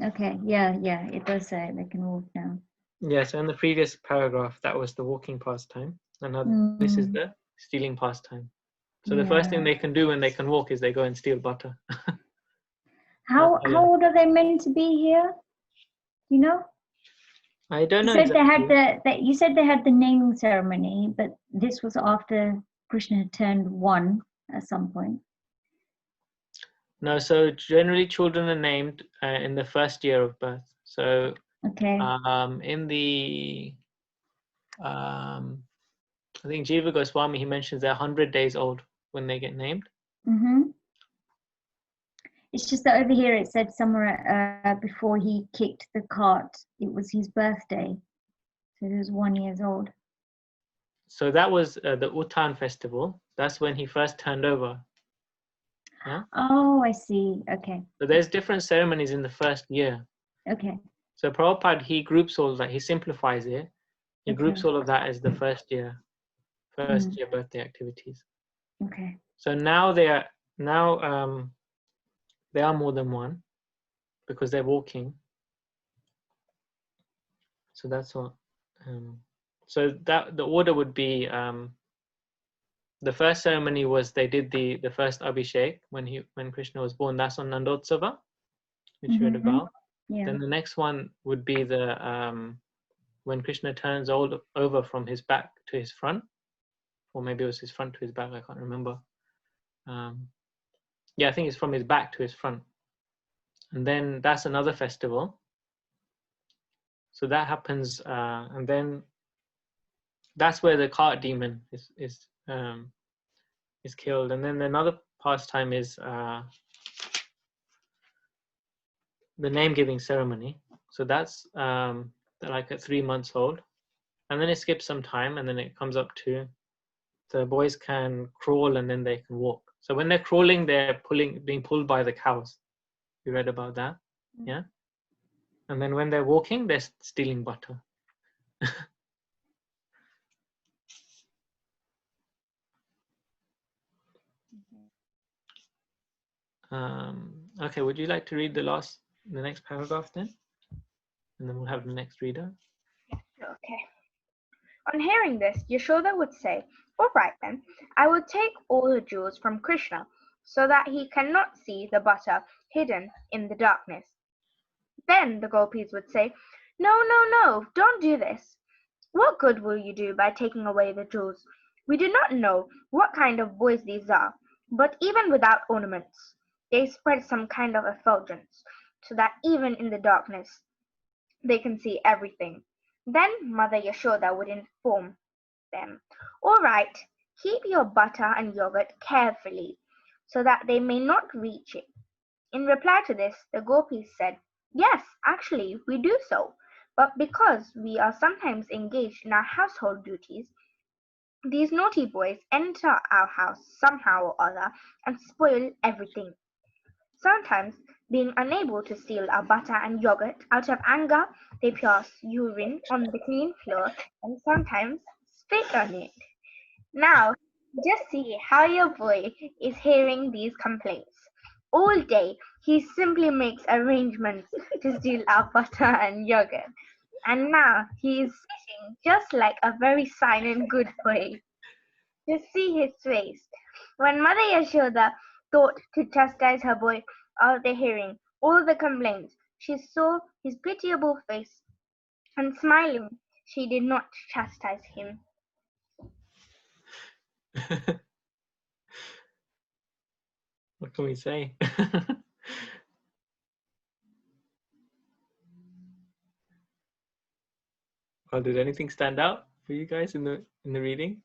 Okay. Yeah. It does say they can walk now. Yeah. So in the previous paragraph, that was the walking pastime, and now this is the stealing pastime. So the first thing they can do when they can walk is they go and steal butter. How old are they meant to be here? You know? I don't know. You said exactly. you said they had the naming ceremony, but this was after Krishna had turned 1 at some point. No, so generally children are named in the first year of birth. So okay. In the I think Jiva Goswami, he mentions they're 100 days old when they get named. It's just that over here it said somewhere before he kicked the cart, it was his birthday. So he was 1 year old. So that was the Uttan festival. That's when he first turned over. Yeah. Oh, I see. Okay. So there's different ceremonies in the first year. Okay. So Prabhupada, he groups all that. He simplifies it. He groups all of that as the first year birthday activities. Okay. So now they are more than one because they're walking. So that's what. So that the order would be. The first ceremony was they did the first Abhishek when Krishna was born. That's on Nandotsava, which you read about. Yeah. Then the next one would be the when Krishna turns over from his back to his front, or maybe it was his front to his back. I can't remember. Yeah, I think it's from his back to his front. And then that's another festival. So that happens, and then that's where the cart demon is killed. And then another pastime is the name giving ceremony. So that's like at 3 months old, and then it skips some time, and then it comes up to the boys can crawl and then they can walk. So when they're crawling, they're being pulled by the cows. You read about that, yeah? And then when they're walking, they're stealing butter. Okay, would you like to read the next paragraph then? And then we'll have the next reader. Okay. On hearing this, Yashoda would say, "All right then, I will take all the jewels from Krishna so that he cannot see the butter hidden in the darkness. Then the gopis would say, "No, no, no, don't do this. What good will you do by taking away the jewels? We do not know what kind of boys these are, but even without ornaments, they spread some kind of effulgence, so that even in the darkness they can see everything." Then Mother Yashoda would inform them, "All right, keep your butter and yogurt carefully, so that they may not reach it." In reply to this, the gopis said, "Yes, actually, we do so. But because we are sometimes engaged in our household duties, these naughty boys enter our house somehow or other and spoil everything. Sometimes, being unable to steal our butter and yogurt out of anger, they pass urine on the clean floor and sometimes spit on it. Now, just see how your boy is hearing these complaints. All day, he simply makes arrangements to steal our butter and yogurt. And now he is sitting just like a very silent good boy. Just see his face. When Mother Yashoda thought to chastise her boy after hearing all the complaints, she saw his pitiable face, and smiling, she did not chastise him. What can we say? Well, did anything stand out for you guys in the reading?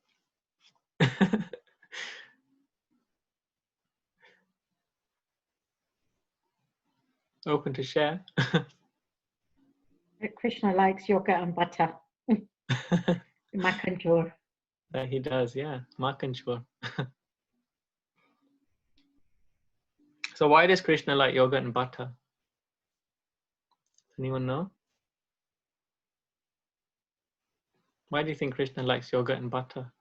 Open to share. Krishna likes yogurt and butter. Makanjor. That he does, yeah. Makanchur. So why does Krishna like yogurt and butter? Anyone know? Why do you think Krishna likes yogurt and butter?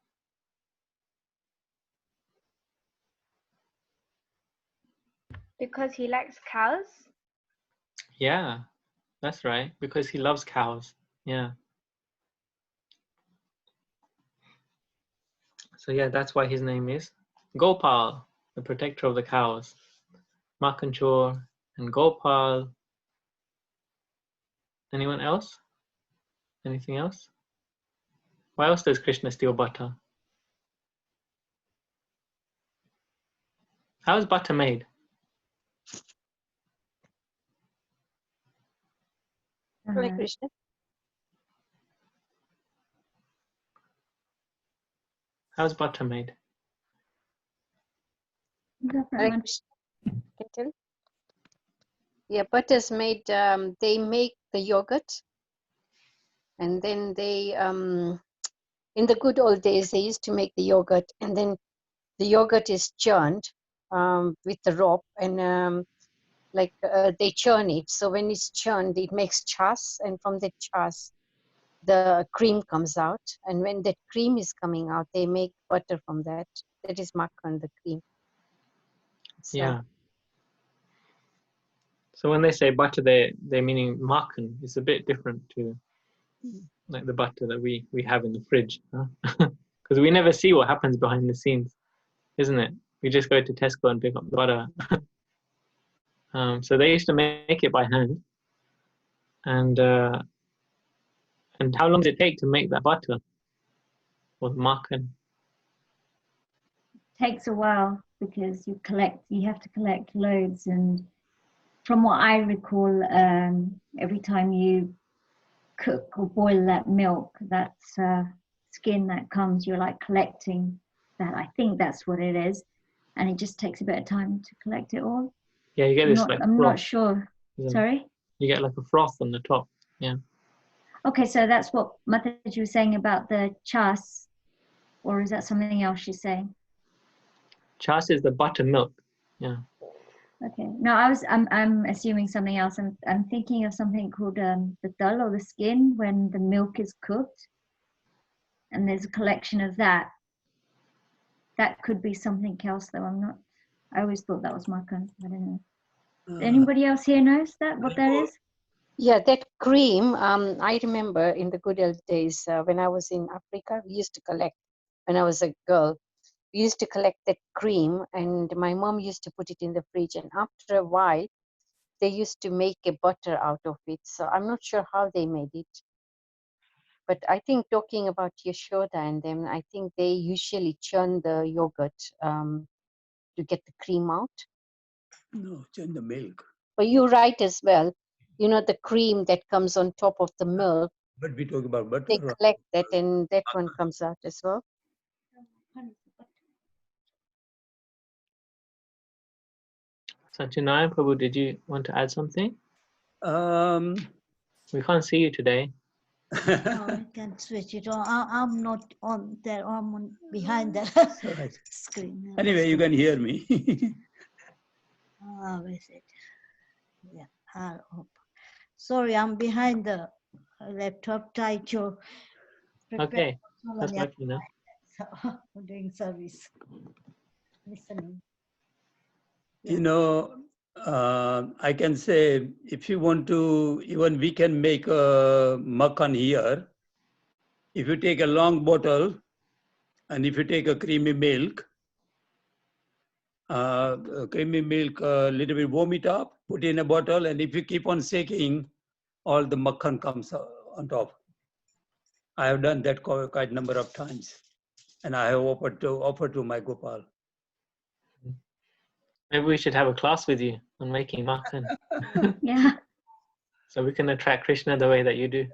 Because he likes cows? Yeah, that's right. Because he loves cows. Yeah. So yeah, that's why his name is Gopal, the protector of the cows. Makanchur and Gopal. Anyone else? Anything else? Why else does Krishna steal butter? How is butter made? Uh, Krishna. How's butter made? Hare Krishna. Can I tell? Yeah, butter's made, they make the yogurt, and then they, in the good old days, they used to make the yogurt, and then the yogurt is churned with the rope, and they churn it. So when it's churned, it makes chas, and from the chas, the cream comes out. And when that cream is coming out, they make butter from that. That is makhan, the cream. So, Yeah. So when they say butter, they're meaning makhan. It's a bit different to like the butter that we have in the fridge, because we never see what happens behind the scenes, isn't it? We just go to Tesco and pick up the butter. So they used to make it by hand, and how long does it take to make that butter or makhan? takes a while because you have to collect loads, and from what I recall, every time you cook or boil that milk, that's skin that comes, you're like collecting that. I think that's what it is, and it just takes a bit of time to collect it all. Yeah, you get this like I'm froth. not sure. Sorry? You get like a froth on the top. Yeah. Okay, so that's what Mataji was saying about the chas, or is that something else she's saying? Chas is the buttermilk. Yeah. Okay. No, I'm assuming something else. I'm thinking of something called the dal, or the skin, when the milk is cooked, and there's a collection of that. That could be something else, though. I always thought that was makhan. I don't know. Anybody else here knows what that is? yeah, that cream, I remember in the good old days when I was in Africa, we used to collect when I was a girl. we used to collect the cream, and my mom used to put it in the fridge, and after a while they used to make a butter out of it. So I'm not sure how they made it, but I think talking about Yashoda and them, I think they usually churn the yogurt to get the cream out. No, churn the milk. But you're right as well. You know, the cream that comes on top of the milk, But we talk about butter. they collect that, and that one comes out as well. Satyanarayan Prabhu, did you want to add something? We can't see you today. No, I can switch it on. I'm not on there. I'm on behind the Right. screen. Anyway, you can hear me. Where is it? Yeah. Sorry, I'm behind the laptop trying to prepare Okay, for that's someone lucky enough. else. So, doing service. Listening. You know, I can say if you want to, even we can make a makhan here. If you take a long bottle and if you take a creamy milk, a little bit warm it up, put in a bottle, and if you keep on shaking, all the makhan comes on top. I have done that quite a number of times, and I have offered to my Gopal. Maybe we should have a class with you on making makhan. Yeah. So we can attract Krishna the way that you do.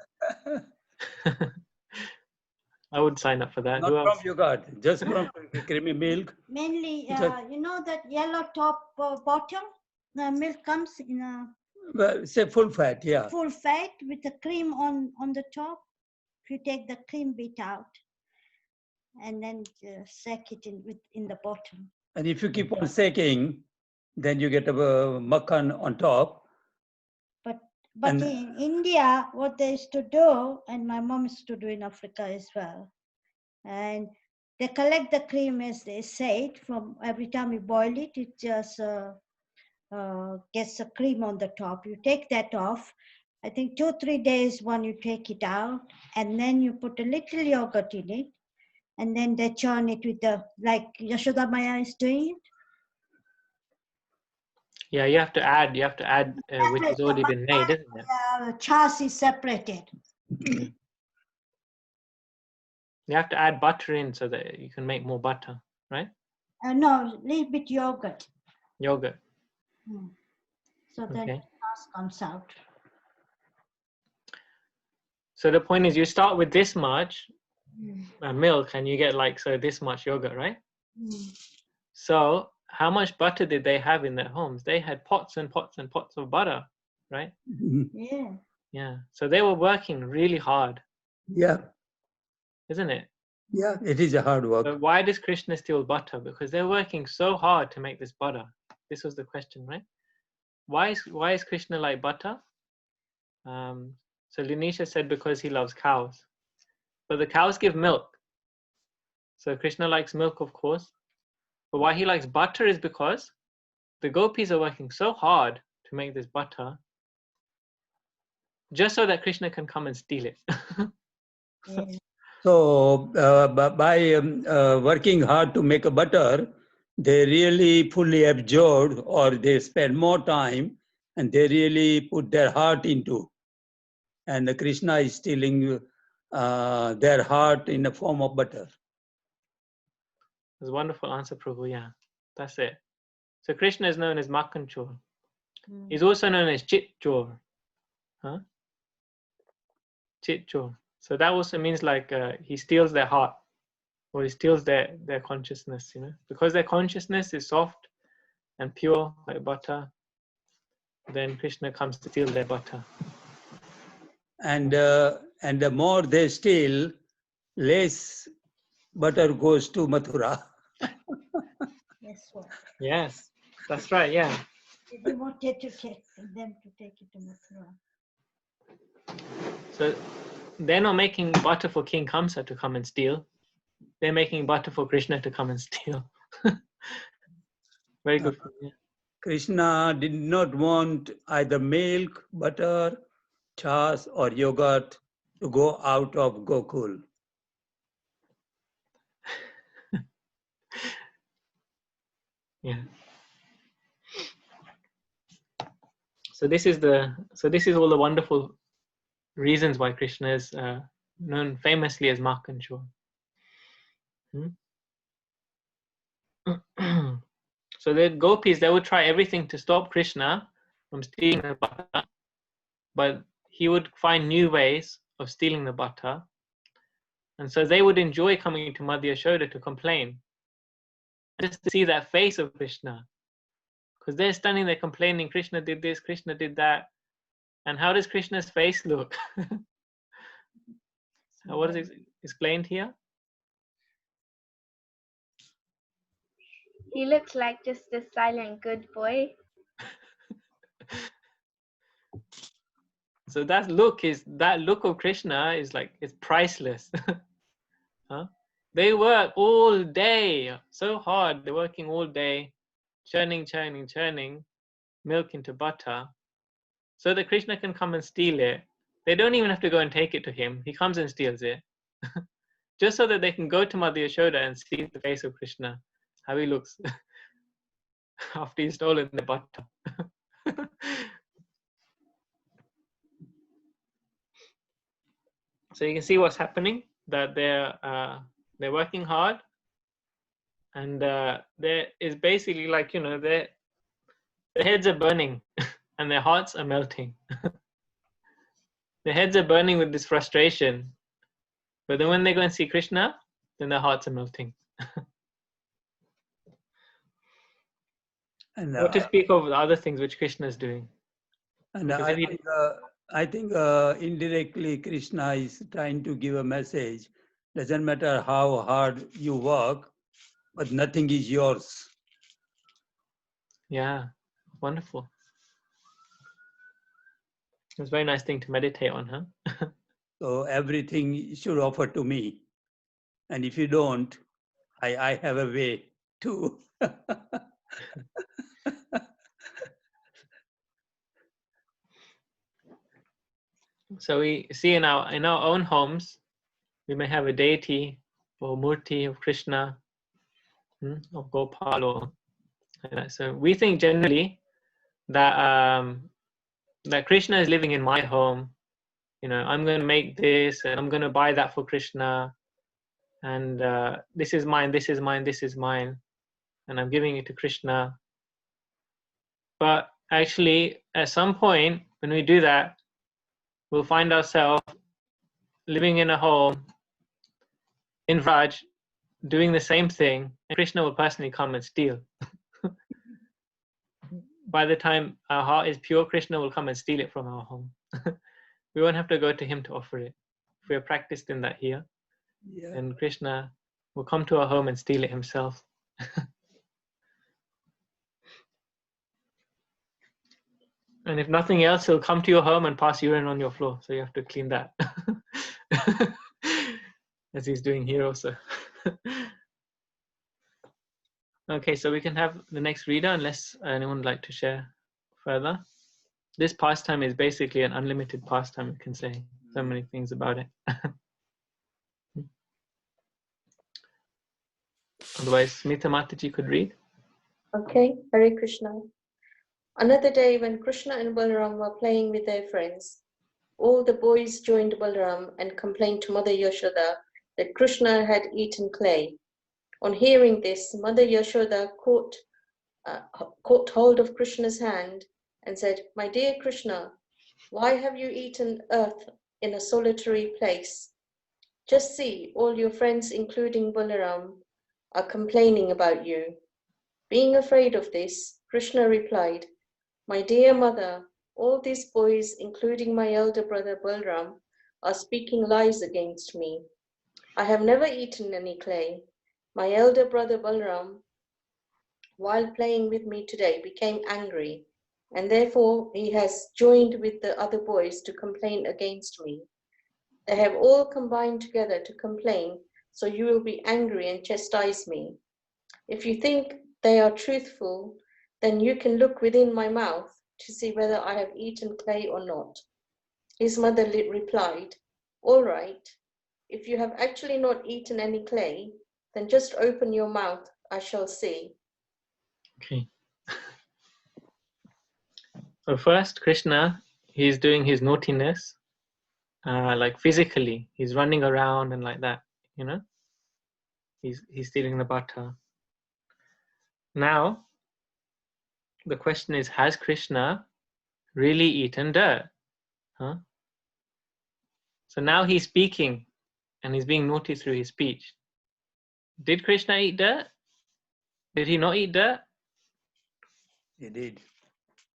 I would sign up for that. Not Who else? from yogurt, just from creamy milk. Mainly, Just- you know that yellow top bottom? The milk comes in a Well, say full fat, yeah. full fat with the cream on the top. If you take the cream bit out and then sack it in the bottom. And if you keep on shaking, then you get a makhan on top. But And- in India, what they used to do, and my mom used to do in Africa as well, and they collect the cream, as they said, from every time you boil it, it just gets a cream on the top. You take that off. I think 2-3 days when you take it out, and then you put a little yogurt in it, and then they churn it with like Yashoda Maya is doing it. Yeah, you have to add which has already been made, isn't it? Chas is separated. You have to add butter in so that you can make more butter, right? No, little bit yogurt. Yogurt. So then Okay. the chas comes out. So the point is you start with this much milk and you get this much yogurt, right? So how much butter did they have in their homes? They had pots and pots and pots of butter, right? Yeah. Yeah. So they were working really hard, Yeah, isn't it? yeah, it is a hard work. But why does Krishna steal butter? Because they're working so hard to make this butter. This was the question, right? Why is Krishna like butter? So Linisha said because he loves cows. But the cows give milk. So Krishna likes milk, of course. But why he likes butter is because the gopis are working so hard to make this butter just so that Krishna can come and steal it. So by working hard to make a butter, they really fully absorbed, or they spend more time, and they really put their heart into. And Krishna is stealing their heart in the form of butter. That's a wonderful answer, Prabhu. Yeah, that's it. So Krishna is known as Makhan Chor. He's also known as Chit Chor. Huh? Chit Chor. So that also means he steals their heart, or he steals their consciousness, because their consciousness is soft and pure like butter. Then Krishna comes to steal their butter. And the more they steal, less butter goes to Mathura. That's what. Yes, that's right. Yeah. They wanted to take them to take it to Mathura. So they're not making butter for King Kamsa to come and steal. They're making butter for Krishna to come and steal. Very good. Yeah. Krishna did not want either milk, butter, chas, or yogurt to go out of Gokul. Yeah. So this is all the wonderful reasons why Krishna is known famously as Makanchur. So the gopis, they would try everything to stop Krishna from stealing the butter, but he would find new ways of stealing the butter. And so they would enjoy coming to Mother Yashoda to complain, just to see that face of Krishna, because they're standing there complaining, Krishna did this, Krishna did that. And how does Krishna's face look? What is explained here? He looks like just a silent good boy. So that look of Krishna is like, it's priceless. Huh? They work all day so hard. They're working all day, churning milk into butter, so that Krishna can come and steal it. They don't even have to go and take it to him. He comes and steals it, just so that they can go to Mother Yashoda and see the face of Krishna, how he looks after he's stolen the butter. So you can see what's happening, that they're working hard, and there is basically like, their heads are burning and their hearts are melting. Their heads are burning with this frustration, but then when they go and see Krishna, then their hearts are melting. And What to speak of the other things which Krishna is doing? And Because I think indirectly Krishna is trying to give a message. Doesn't matter how hard you work, but nothing is yours. Yeah, wonderful. It's a very nice thing to meditate on, huh? So everything you should offer to me. And if you don't, I have a way to. So we see in our own homes, we may have a deity or murti of Krishna, of Gopal, or like that. So we think generally that that Krishna is living in my home. I'm going to make this, and I'm going to buy that for Krishna, and this is mine, this is mine, this is mine, and I'm giving it to Krishna. But actually, at some point, when we do that, we'll find ourselves living in a home in Vraj, doing the same thing, and Krishna will personally come and steal. By the time our heart is pure, Krishna will come and steal it from our home. We won't have to go to him to offer it. If we are practiced in that here, then Krishna will come to our home and steal it himself. And if nothing else, he'll come to your home and pass urine on your floor. So you have to clean that. As he's doing here also. Okay, so we can have the next reader, unless anyone would like to share further. This pastime is basically an unlimited pastime. You can say so many things about it. Otherwise, Smita Mataji could read. Okay, Hare Krishna. Another day when Krishna and Balaram were playing with their friends, all the boys joined Balaram and complained to Mother Yashoda that Krishna had eaten clay. On hearing this, Mother Yashoda caught hold of Krishna's hand and said, "My dear Krishna, why have you eaten earth in a solitary place? Just see, all your friends, including Balaram, are complaining about you." Being afraid of this, Krishna replied, "My dear mother, all these boys, including my elder brother Balaram, are speaking lies against me. I have never eaten any clay. My elder brother Balaram, while playing with me today, became angry, and therefore he has joined with the other boys to complain against me. They have all combined together to complain, so you will be angry and chastise me. If you think they are truthful, then you can look within my mouth to see whether I have eaten clay or not." His mother replied, "All right, if you have actually not eaten any clay, then just open your mouth I shall see. Okay. So first, Krishna, he's doing his naughtiness, like physically. He's running around and like that, you know. He's stealing the butter. Now, the question is, has Krishna really eaten dirt? Huh? So now he's speaking, and he's being naughty through his speech. Did Krishna eat dirt? Did he not eat dirt? He did.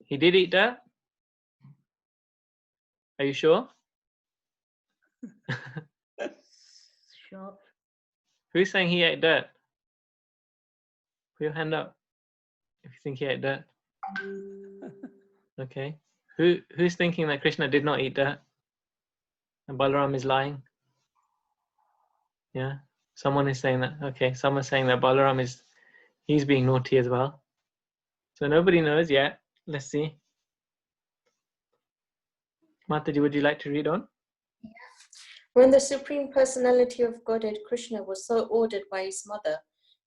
He did eat dirt? Are you sure? Sure. Who's saying he ate dirt? Put your hand up if you think he ate dirt. Okay. Who's thinking that Krishna did not eat dirt? And Balaram is lying? Yeah. Someone is saying that. Okay. Someone's saying that Balaram he's being naughty as well. So nobody knows yet. Let's see. Mataji, would you like to read on? When the Supreme Personality of Godhead Krishna was so ordered by his mother,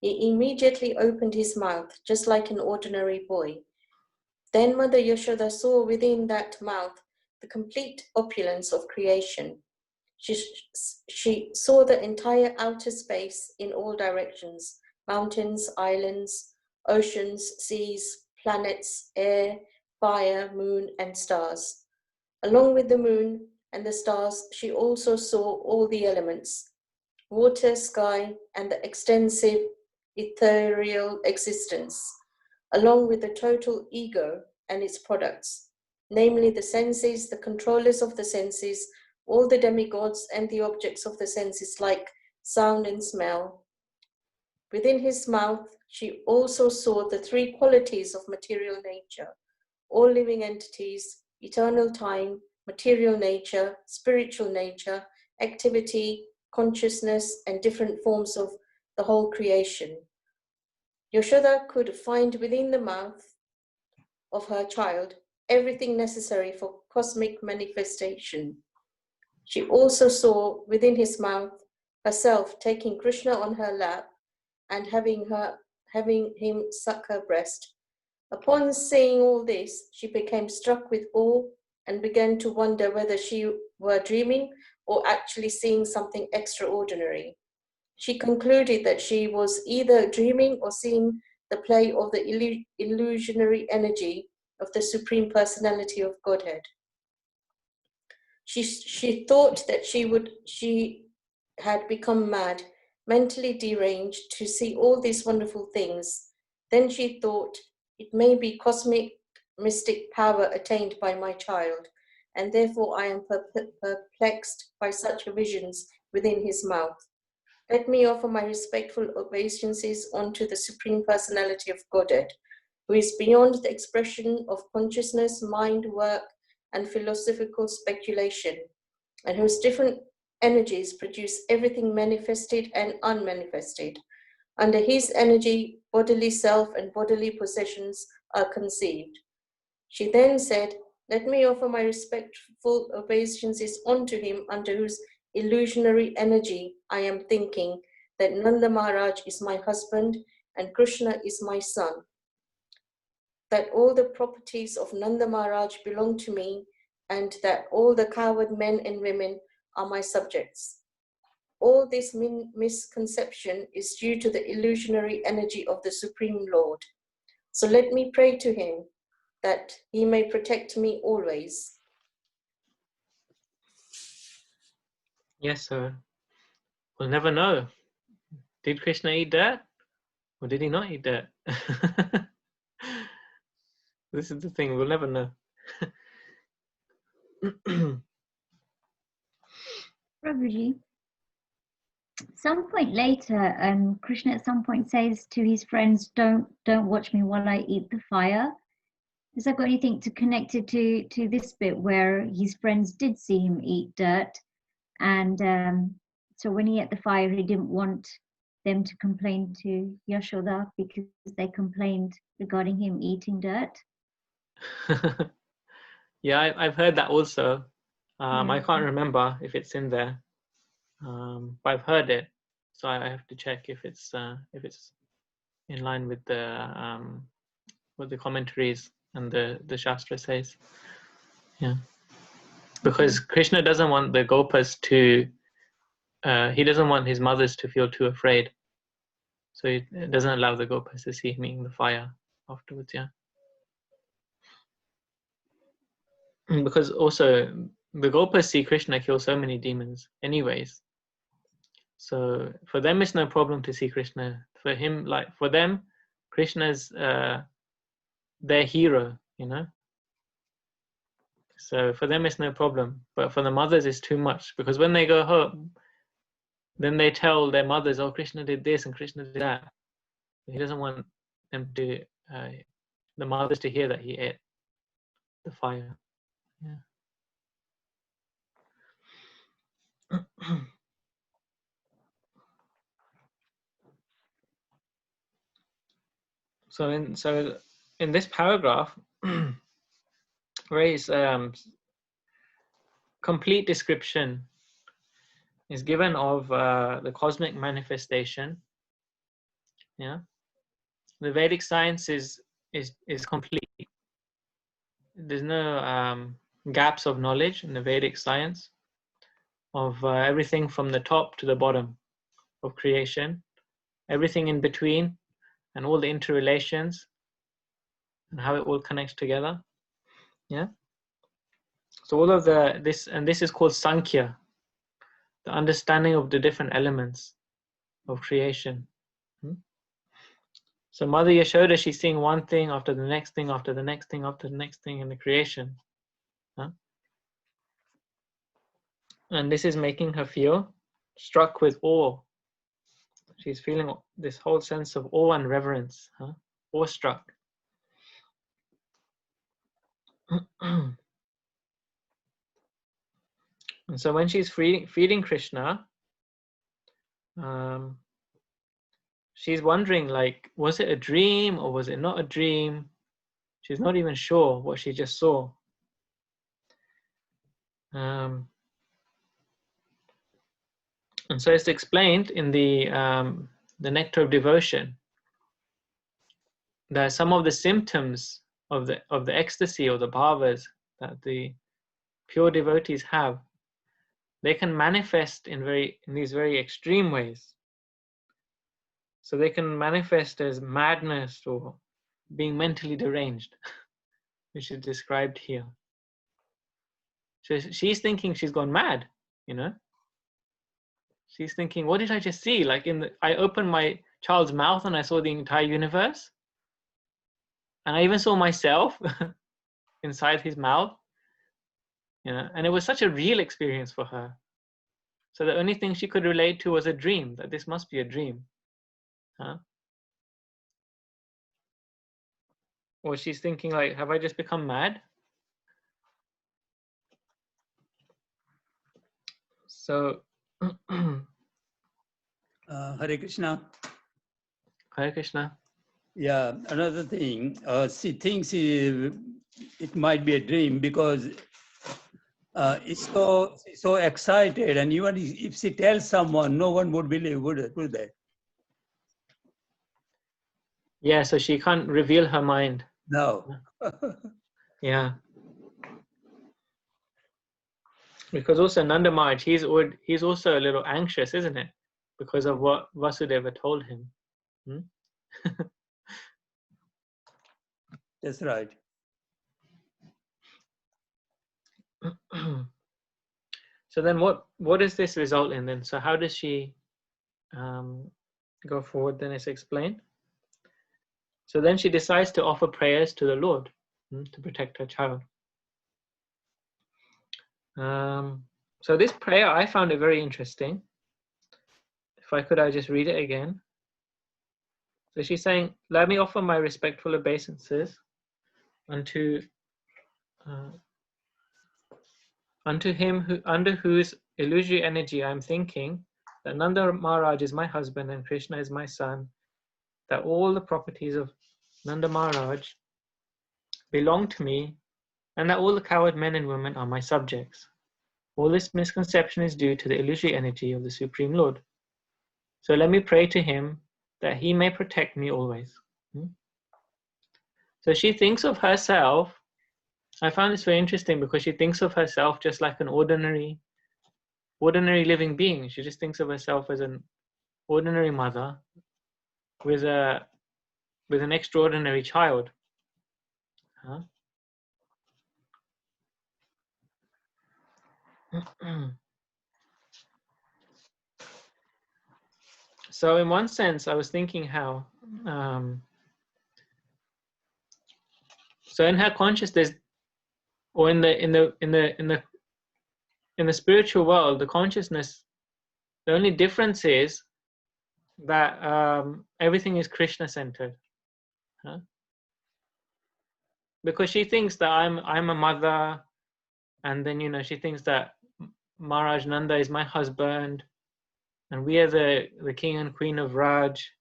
he immediately opened his mouth, just like an ordinary boy. Then Mother Yashoda saw within that mouth the complete opulence of creation. She saw the entire outer space in all directions, mountains, islands, oceans, seas, planets, air, fire, moon, and stars. Along with the moon and the stars, she also saw all the elements, water, sky, and the extensive ethereal existence, along with the total ego and its products, namely the senses, the controllers of the senses, all the demigods and the objects of the senses like sound and smell. Within his mouth, she also saw the three qualities of material nature, all living entities, eternal time, material nature, spiritual nature, activity, consciousness, and different forms of the whole creation. Yashoda could find within the mouth of her child everything necessary for cosmic manifestation. She also saw within his mouth herself taking Krishna on her lap and having him suck her breast. Upon seeing all this, she became struck with awe and began to wonder whether she were dreaming or actually seeing something extraordinary. She concluded that she was either dreaming or seeing the play of the illusionary energy of the Supreme Personality of Godhead. She thought that she had become mad, mentally deranged to see all these wonderful things. Then she thought, it may be cosmic mystic power attained by my child, and therefore I am perplexed by such visions within his mouth. Let me offer my respectful obeisances unto the Supreme Personality of Godhead, who is beyond the expression of consciousness, mind, work, and philosophical speculation, and whose different energies produce everything manifested and unmanifested. Under his energy, bodily self and bodily possessions are conceived. She then said, let me offer my respectful obeisances unto him under whose illusionary energy I am thinking that Nanda Maharaj is my husband and Krishna is my son, that all the properties of Nanda Maharaj belong to me, and that all the coward men and women are my subjects. All this misconception is due to the illusionary energy of the Supreme Lord. So let me pray to him that he may protect me always. Yes, sir. We'll never know. Did Krishna eat dirt? Or did he not eat dirt? This is the thing, we'll never know. Prabhuji, some point later, Krishna at some point says to his friends, don't watch me while I eat the fire. Has that got anything to connect it to this bit where his friends did see him eat dirt, and so when he ate the fire, he didn't want them to complain to Yashoda because they complained regarding him eating dirt? Yeah, I've heard that also. I Yeah. can't remember if it's in there, but I've heard it, so I have to check if it's in line with what the commentaries and the Shastra says. Yeah, because Krishna doesn't want the gopas to. He doesn't want his mothers to feel too afraid, so he doesn't allow the gopas to see him eating the fire afterwards. Yeah, because also the gopas see Krishna kill so many demons, anyways. So for them, it's no problem to see Krishna. For him, like for them, Krishna's their hero, you know. So for them, it's no problem. But for the mothers, it's too much, because when they go home, then they tell their mothers, "Oh, Krishna did this and Krishna did that." He doesn't want them to, the mothers to hear that he ate the fire. Yeah. So in this paragraph, where is complete description is given of the cosmic manifestation. Yeah, the Vedic science is complete. There's no gaps of knowledge in the Vedic science of everything from the top to the bottom of creation, everything in between, and all the interrelations and how it all connects together. Yeah. So all of this is called Sankhya, the understanding of the different elements of creation. So Mother Yashoda, she's seeing one thing after the next thing, after the next thing, after the next thing in the creation. And this is making her feel struck with awe. She's feeling this whole sense of awe and reverence, awestruck. And so when she's feeding Krishna, she's wondering, like, was it a dream or was it not a dream? She's not even sure what she just saw. And so it's explained in the Nectar of Devotion that some of the symptoms of the ecstasy or the bhavas that the pure devotees have, they can manifest in these very extreme ways. So they can manifest as madness or being mentally deranged, which is described here. So she's thinking she's gone mad, you know. She's thinking, what did I just see? Like I opened my child's mouth and I saw the entire universe. And I even saw myself inside his mouth, you know, and it was such a real experience for her. So the only thing she could relate to was a dream, that this must be a dream. Or she's thinking, like, have I just become mad? So Hare Krishna. Hare Krishna. Yeah, another thing, she thinks it might be a dream because she's so excited, and even if she tells someone, no one would believe, would they? Yeah, so she can't reveal her mind. No. Yeah. Because also Nanda Maharaj, he's also a little anxious, isn't it? Because of what Vasudeva told him. That's right. So then what does this result in then? So how does she go forward? Then it's explained. So then she decides to offer prayers to the Lord to protect her child. So this prayer, I found it very interesting. If I could, I just read it again. So she's saying, let me offer my respectful obeisances unto him under whose illusory energy I am thinking that Nanda Maharaj is my husband and Krishna is my son, that all the properties of Nanda Maharaj belong to me, and that all the coward men and women are my subjects. All this misconception is due to the illusory energy of the Supreme Lord. So let me pray to him that he may protect me always. So she thinks of herself. I found this very interesting because she thinks of herself just like an ordinary living being. She just thinks of herself as an ordinary mother with an extraordinary child. Huh? So in one sense, I was thinking how so in her consciousness, or in the spiritual world, the consciousness, the only difference is that everything is Krishna centered. Huh? Because she thinks that I'm a mother, and then she thinks that Maharaj Nanda is my husband, and we are the king and queen of Raj,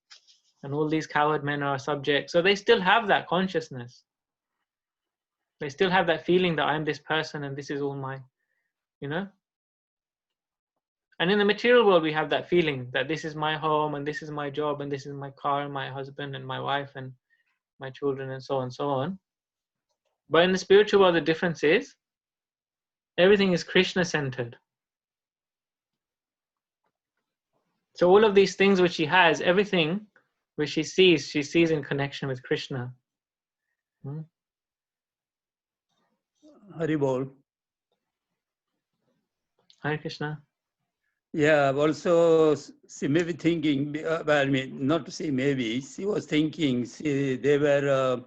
and all these coward men are our subjects. So they still have that consciousness. They still have that feeling that I'm this person and this is all mine, And in the material world, we have that feeling that this is my home and this is my job and this is my car and my husband and my wife and my children and so on and so on. But in the spiritual world, the difference is everything is Krishna centered. So all of these things which she has, everything which she sees in connection with Krishna. Hari Bol. Hare Krishna. Yeah, also she may be thinking, well, I mean, not to say maybe, she was thinking they were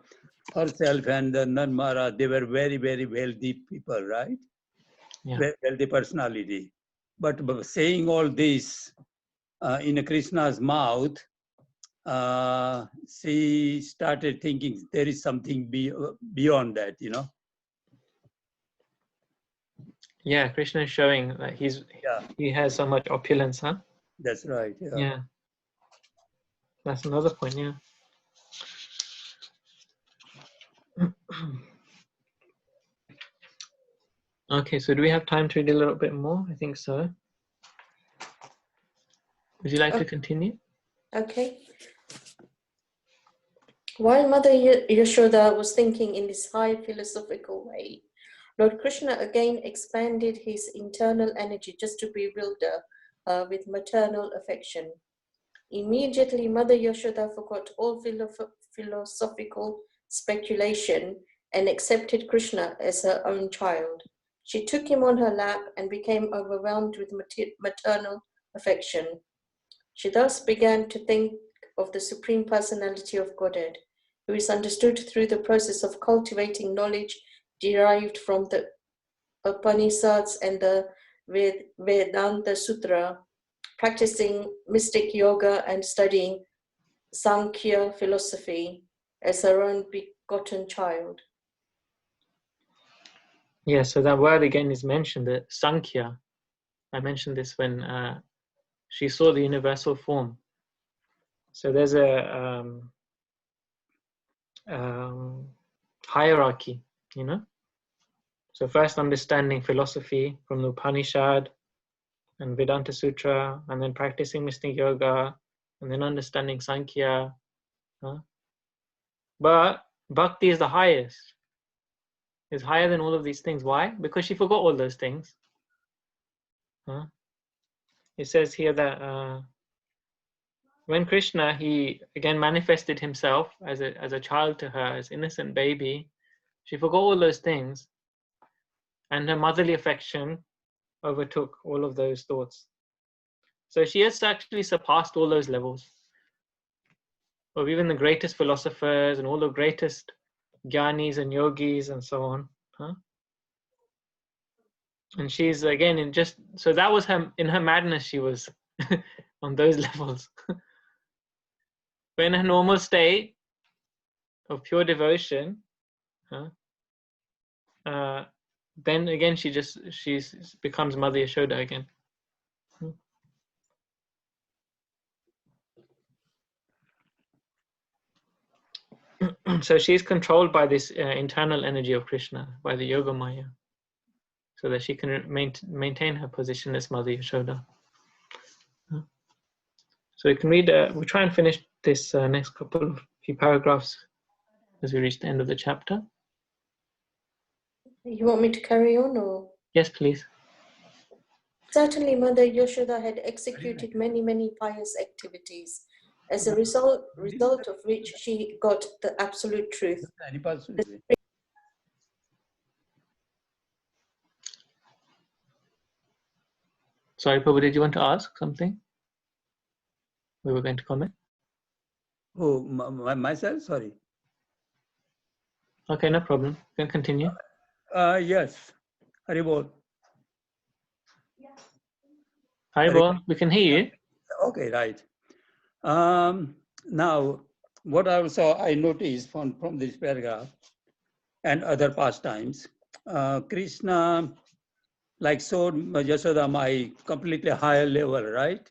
herself and Nan Maharaj, they were very, very wealthy people, right? Yeah. Wealthy personality. But saying all this in Krishna's mouth, she started thinking there is something beyond that, Yeah, Krishna is showing that he has so much opulence, huh? That's right. Yeah. That's another point, yeah. Okay, so do we have time to read a little bit more? I think so. Would you like to continue? Okay. While Mother Yashoda was thinking in this high philosophical way, Lord Krishna again expanded his internal energy just to bewilder her with maternal affection. Immediately, Mother Yashoda forgot all philosophical speculation and accepted Krishna as her own child. She took him on her lap and became overwhelmed with maternal affection. She thus began to think of the Supreme Personality of Godhead, who is understood through the process of cultivating knowledge derived from the Upanishads and the Vedanta Sutra, practicing mystic yoga and studying Sankhya philosophy as her own begotten child. Yeah, so that word again is mentioned, the Sankhya. I mentioned this when she saw the universal form. So there's a hierarchy, So first understanding philosophy from the Upanishad and Vedanta Sutra, and then practicing mystic yoga, and then understanding Sankhya. But Bhakti is the highest. It's higher than all of these things. Why? Because she forgot all those things. It says here that when Krishna, he again manifested himself as a child to her, as innocent baby, she forgot all those things, and her motherly affection overtook all of those thoughts. So she has actually surpassed all those levels of even the greatest philosophers and all the greatest jnanis and yogis and so on. And she's again so that was in her madness, she was on those levels. But in her normal state of pure devotion, then again she becomes Mother Yashoda again. So she's controlled by this internal energy of Krishna, by the Yoga Maya, so that she can maintain her position as Mother Yashoda. So we can read, we'll try and finish this next few paragraphs as we reach the end of the chapter. You want me to carry on, or? Yes, please. Certainly, Mother Yashoda had executed many pious activities, as a result of which she got the absolute truth. Sorry, Prabhu, did you want to ask something? We were going to comment. Oh, myself, sorry. Okay, no problem. You can continue. Yes, Haribol. Haribol, we can hear you. Okay, right. Now, what also I noticed from this paragraph and other pastimes, Krishna showed Yashoda my completely higher level, right?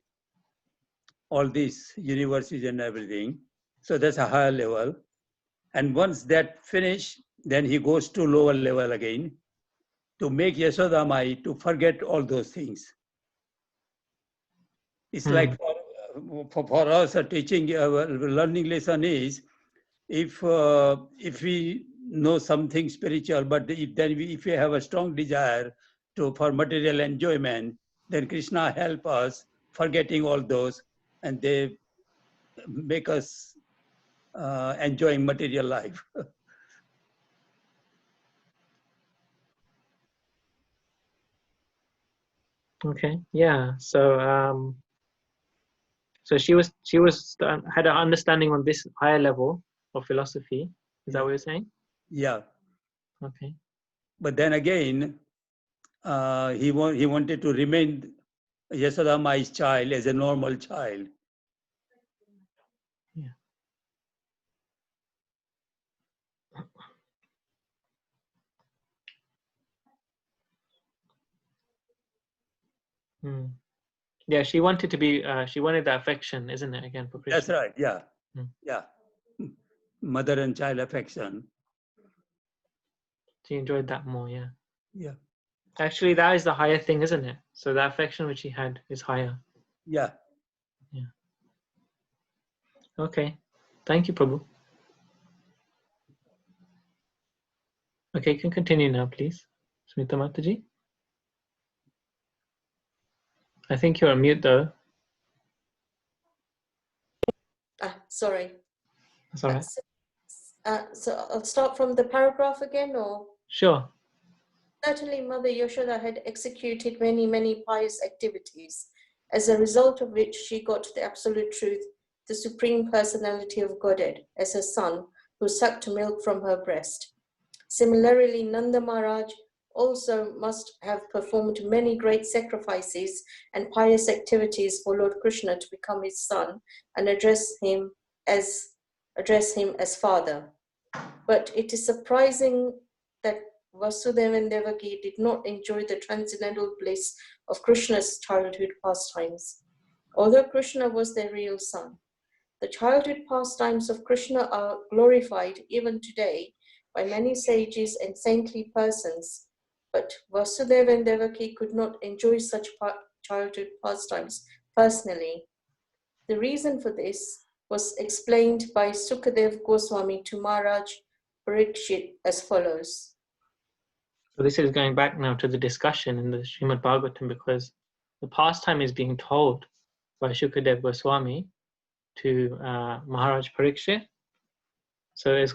All these universities and everything. So that's a higher level. And once that finish, then he goes to lower level again to make Yashoda Mai to forget all those things. It's like for us a teaching, learning lesson is if we know something spiritual, but if we have a strong desire for material enjoyment, then Krishna help us forgetting all those, and they make us enjoying material life. Okay, yeah. So so she had an understanding on this higher level of philosophy. Is that what you're saying? Yeah. Okay. But then again, he wanted to remain Yashoda Mai's child as a normal child. Yeah. Yeah, she wanted to be. She wanted the affection, isn't it? Again, for Krishna. That's right. Yeah. Yeah. Mother and child affection. She enjoyed that more. Yeah. Yeah. Actually, that is the higher thing, isn't it? So the affection which he had is higher. Yeah. Yeah. Okay. Thank you, Prabhu. Okay, you can continue now, please. Smita Mataji. I think you're on mute, though. Sorry. That's all right. So I'll start from the paragraph again, or? Sure. Certainly, Mother Yashoda had executed many pious activities, as a result of which she got the absolute truth, the Supreme Personality of Godhead, as her son, who sucked milk from her breast. Similarly, Nanda Maharaj also must have performed many great sacrifices and pious activities for Lord Krishna to become his son and address him as father. But it is surprising that Vasudeva and Devaki did not enjoy the transcendental bliss of Krishna's childhood pastimes. Although Krishna was their real son, the childhood pastimes of Krishna are glorified even today by many sages and saintly persons, but Vasudeva and Devaki could not enjoy such childhood pastimes personally. The reason for this was explained by Sukadev Goswami to Maharaj Parikshit as follows. So this is going back now to the discussion in the Srimad Bhagavatam, because the pastime is being told by Shukadev Goswami to Maharaj Parikshit. So as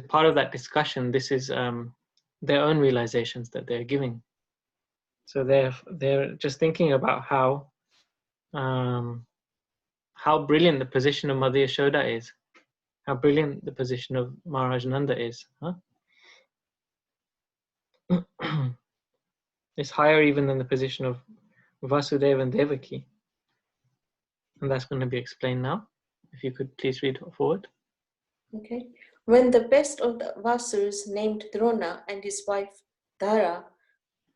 part of that discussion, this is their own realizations that they're giving. So they're just thinking about how brilliant the position of Mother Yashoda is, how brilliant the position of Maharaj Nanda is. Huh? It's higher even than the position of Vasudeva and Devaki. And that's going to be explained now. If you could please read forward. Okay. When the best of the Vasus, named Drona and his wife Dhara,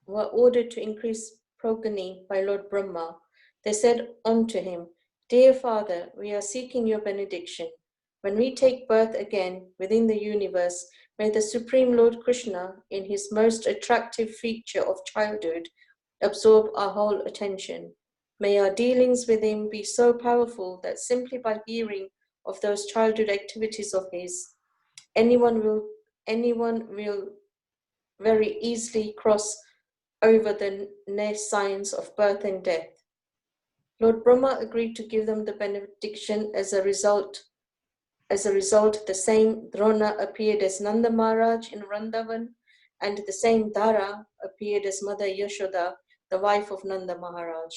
were ordered to increase progeny by Lord Brahma, they said unto him, Dear Father, we are seeking your benediction. When we take birth again within the universe, may the Supreme Lord Krishna, in his most attractive feature of childhood, absorb our whole attention. May our dealings with him be so powerful that simply by hearing of those childhood activities of his, anyone will very easily cross over the near signs of birth and death. Lord Brahma agreed to give them the benediction. As a result, the same Drona appeared as Nanda Maharaj in Vrindavan, and the same Dara appeared as Mother Yashoda, the wife of Nanda Maharaj.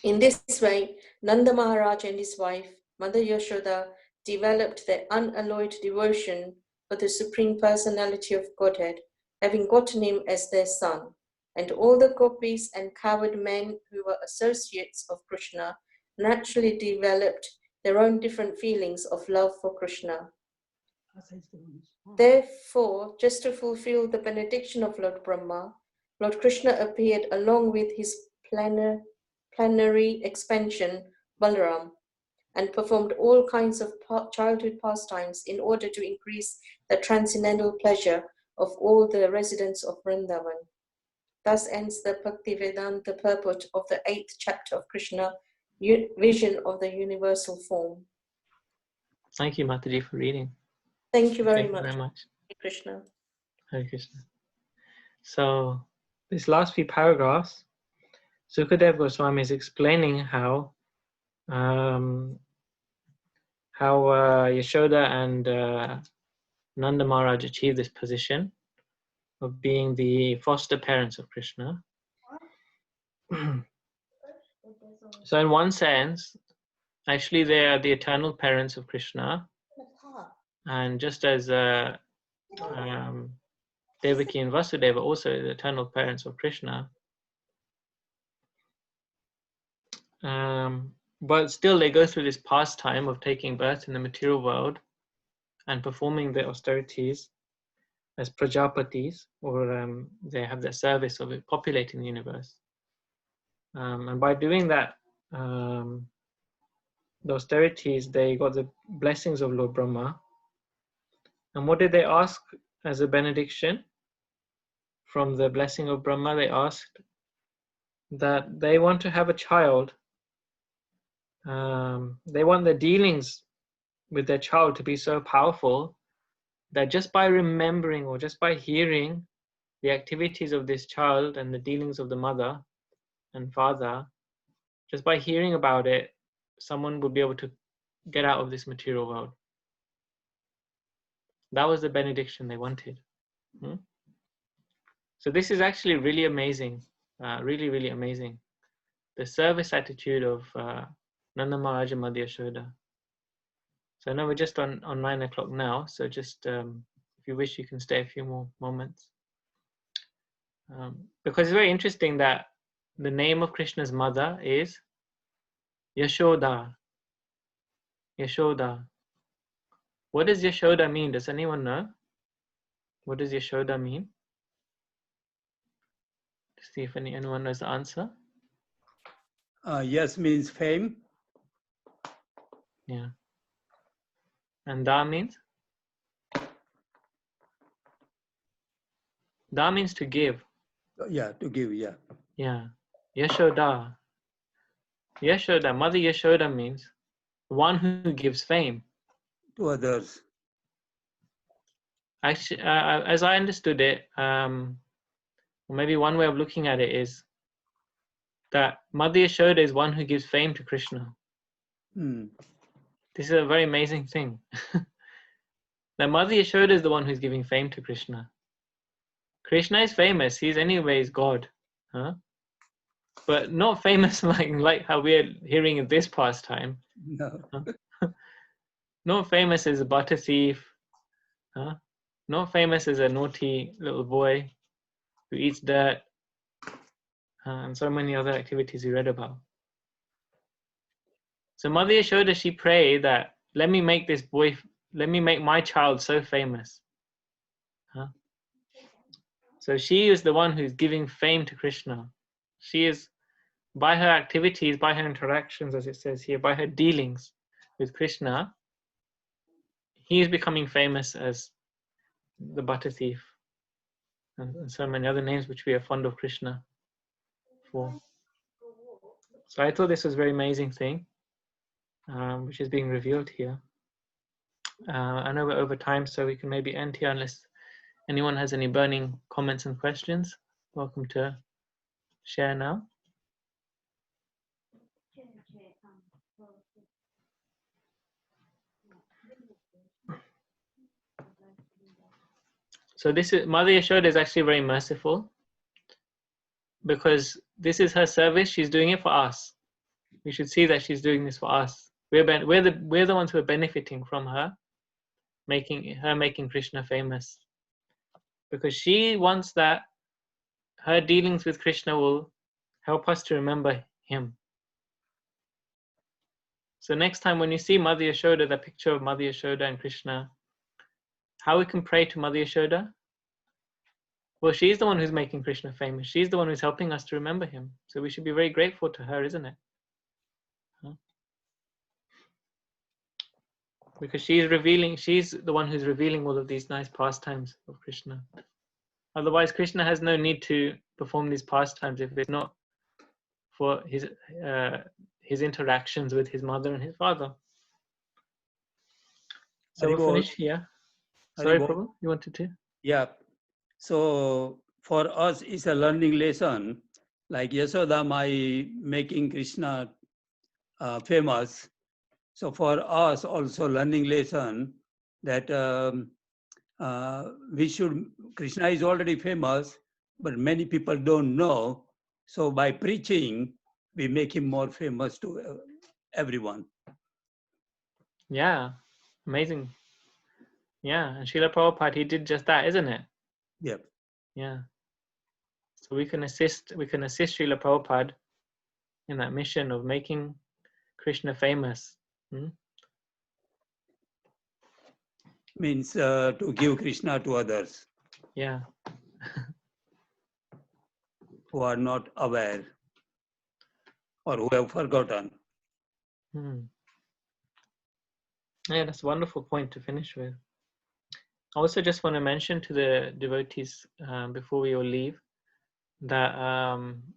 In this way, Nanda Maharaj and his wife, Mother Yashoda, developed their unalloyed devotion for the Supreme Personality of Godhead, having gotten him as their son. And all the gopis and cowherd men who were associates of Krishna naturally developed their own different feelings of love for Krishna. Therefore, just to fulfill the benediction of Lord Brahma, Lord Krishna appeared along with his plenary expansion, Balaram, and performed all kinds of childhood pastimes in order to increase the transcendental pleasure of all the residents of Vrindavan. Thus ends the Bhaktivedanta purport of the 8th chapter of Krishna, Vision of the Universal Form. Thank you, Mataji, for reading. Thank you very Thank much. you very much. Hare Krishna. Hare Krishna. So, these last few paragraphs, Sukadeva Goswami is explaining how Yashoda and Nanda Maharaj achieved this position of being the foster parents of Krishna. So in one sense, actually they are the eternal parents of Krishna, and just as Devaki and Vasudeva also the eternal parents of Krishna, but still they go through this pastime of taking birth in the material world and performing their austerities as Prajapatis, or they have the service of it, populating the universe. And by doing that, the austerities, they got the blessings of Lord Brahma. And what did they ask as a benediction? From the blessing of Brahma, they asked that they want to have a child. They want their dealings with their child to be so powerful that just by remembering or just by hearing the activities of this child and the dealings of the mother and father, just by hearing about it, someone would be able to get out of this material world. That was the benediction they wanted. So this is actually really amazing, really, really amazing. The service attitude of Nanda Maharaj and Mother Yashoda. So I know we're just on 9 o'clock now, so just if you wish, you can stay a few more moments. Because it's very interesting that the name of Krishna's mother is Yashoda. Yashoda. What does Yashoda mean? Does anyone know? What does Yashoda mean? To see if anyone knows the answer. Yes means fame. Yeah. And Da means? Da means to give. Yeah, to give, yeah. Yeah. Yashoda. Yashoda, Mother Yashoda means one who gives fame. To others. Actually, as I understood it, maybe one way of looking at it is that Mother Yashoda is one who gives fame to Krishna. This is a very amazing thing. That Mother Yashoda is the one who's giving fame to Krishna. Krishna is famous. He's anyways God. But not famous like how we're hearing in this pastime. No. Not famous as a butter thief. Not famous as a naughty little boy who eats dirt. And so many other activities we read about. So Mother Yashoda, she prayed that let me make my child so famous. So she is the one who's giving fame to Krishna. She is, by her activities, by her interactions, as it says here, by her dealings with Krishna, he is becoming famous as the butter thief and so many other names which we are fond of Krishna for. So I thought this was a very amazing thing. which is being revealed here. I know we're over time, so we can maybe end here unless anyone has any burning comments and questions. Welcome to share now. So this is Mother Yashoda is actually very merciful, because this is her service. She's doing it for us. We should see that she's doing this for us. We're the ones who are benefiting from her making Krishna famous, because she wants that her dealings with Krishna will help us to remember him. So next time when you see Mother Yashoda, the picture of Mother Yashoda and Krishna, how we can pray to Mother Yashoda? Well, she's the one who's making Krishna famous. She's the one who's helping us to remember him. So we should be very grateful to her, isn't it? Because she's the one who's revealing all of these nice pastimes of Krishna. Otherwise, Krishna has no need to perform these pastimes if it's not for his interactions with his mother and his father. So we'll finish here. Sorry, Prabhu, you wanted to? Yeah. So for us, it's a learning lesson. Like Yashoda Mai making Krishna famous. So for us also learning lesson that Krishna is already famous, but many people don't know. So by preaching, we make him more famous to everyone. Yeah, amazing. Yeah, and Srila Prabhupada, he did just that, isn't it? Yep. Yeah. So we can assist Srila Prabhupada in that mission of making Krishna famous. Means to give Krishna to others. Yeah. Who are not aware or who have forgotten. Yeah, that's a wonderful point to finish with. I also just want to mention to the devotees before we all leave that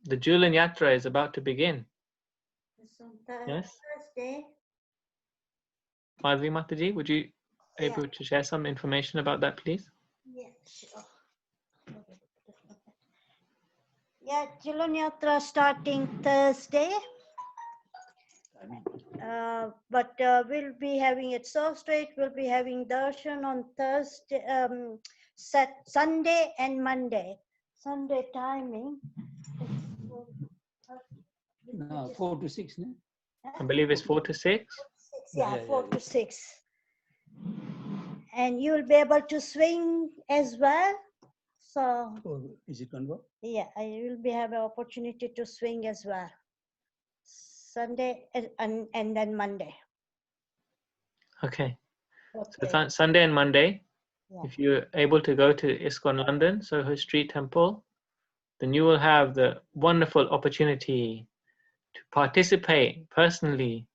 the Julan Yatra is about to begin. Yes? Thursday. Madhvi Mataji, would you able to share some information about that, please? Yeah, sure. Yeah, Julan Yatra starting Thursday. But we'll be having it so straight. We'll be having darshan on Thursday, Sunday and Monday. Sunday timing. No, 4 to 6. No? I believe it's 4 to 6. Yeah, 4 to 6. And you'll be able to swing as well. So. Oh, is it convo? Yeah, you will be have an opportunity to swing as well. Sunday and then Monday. Okay. So Sunday and Monday, if you're able to go to ISKCON London, Soho Street Temple, then you will have the wonderful opportunity to participate personally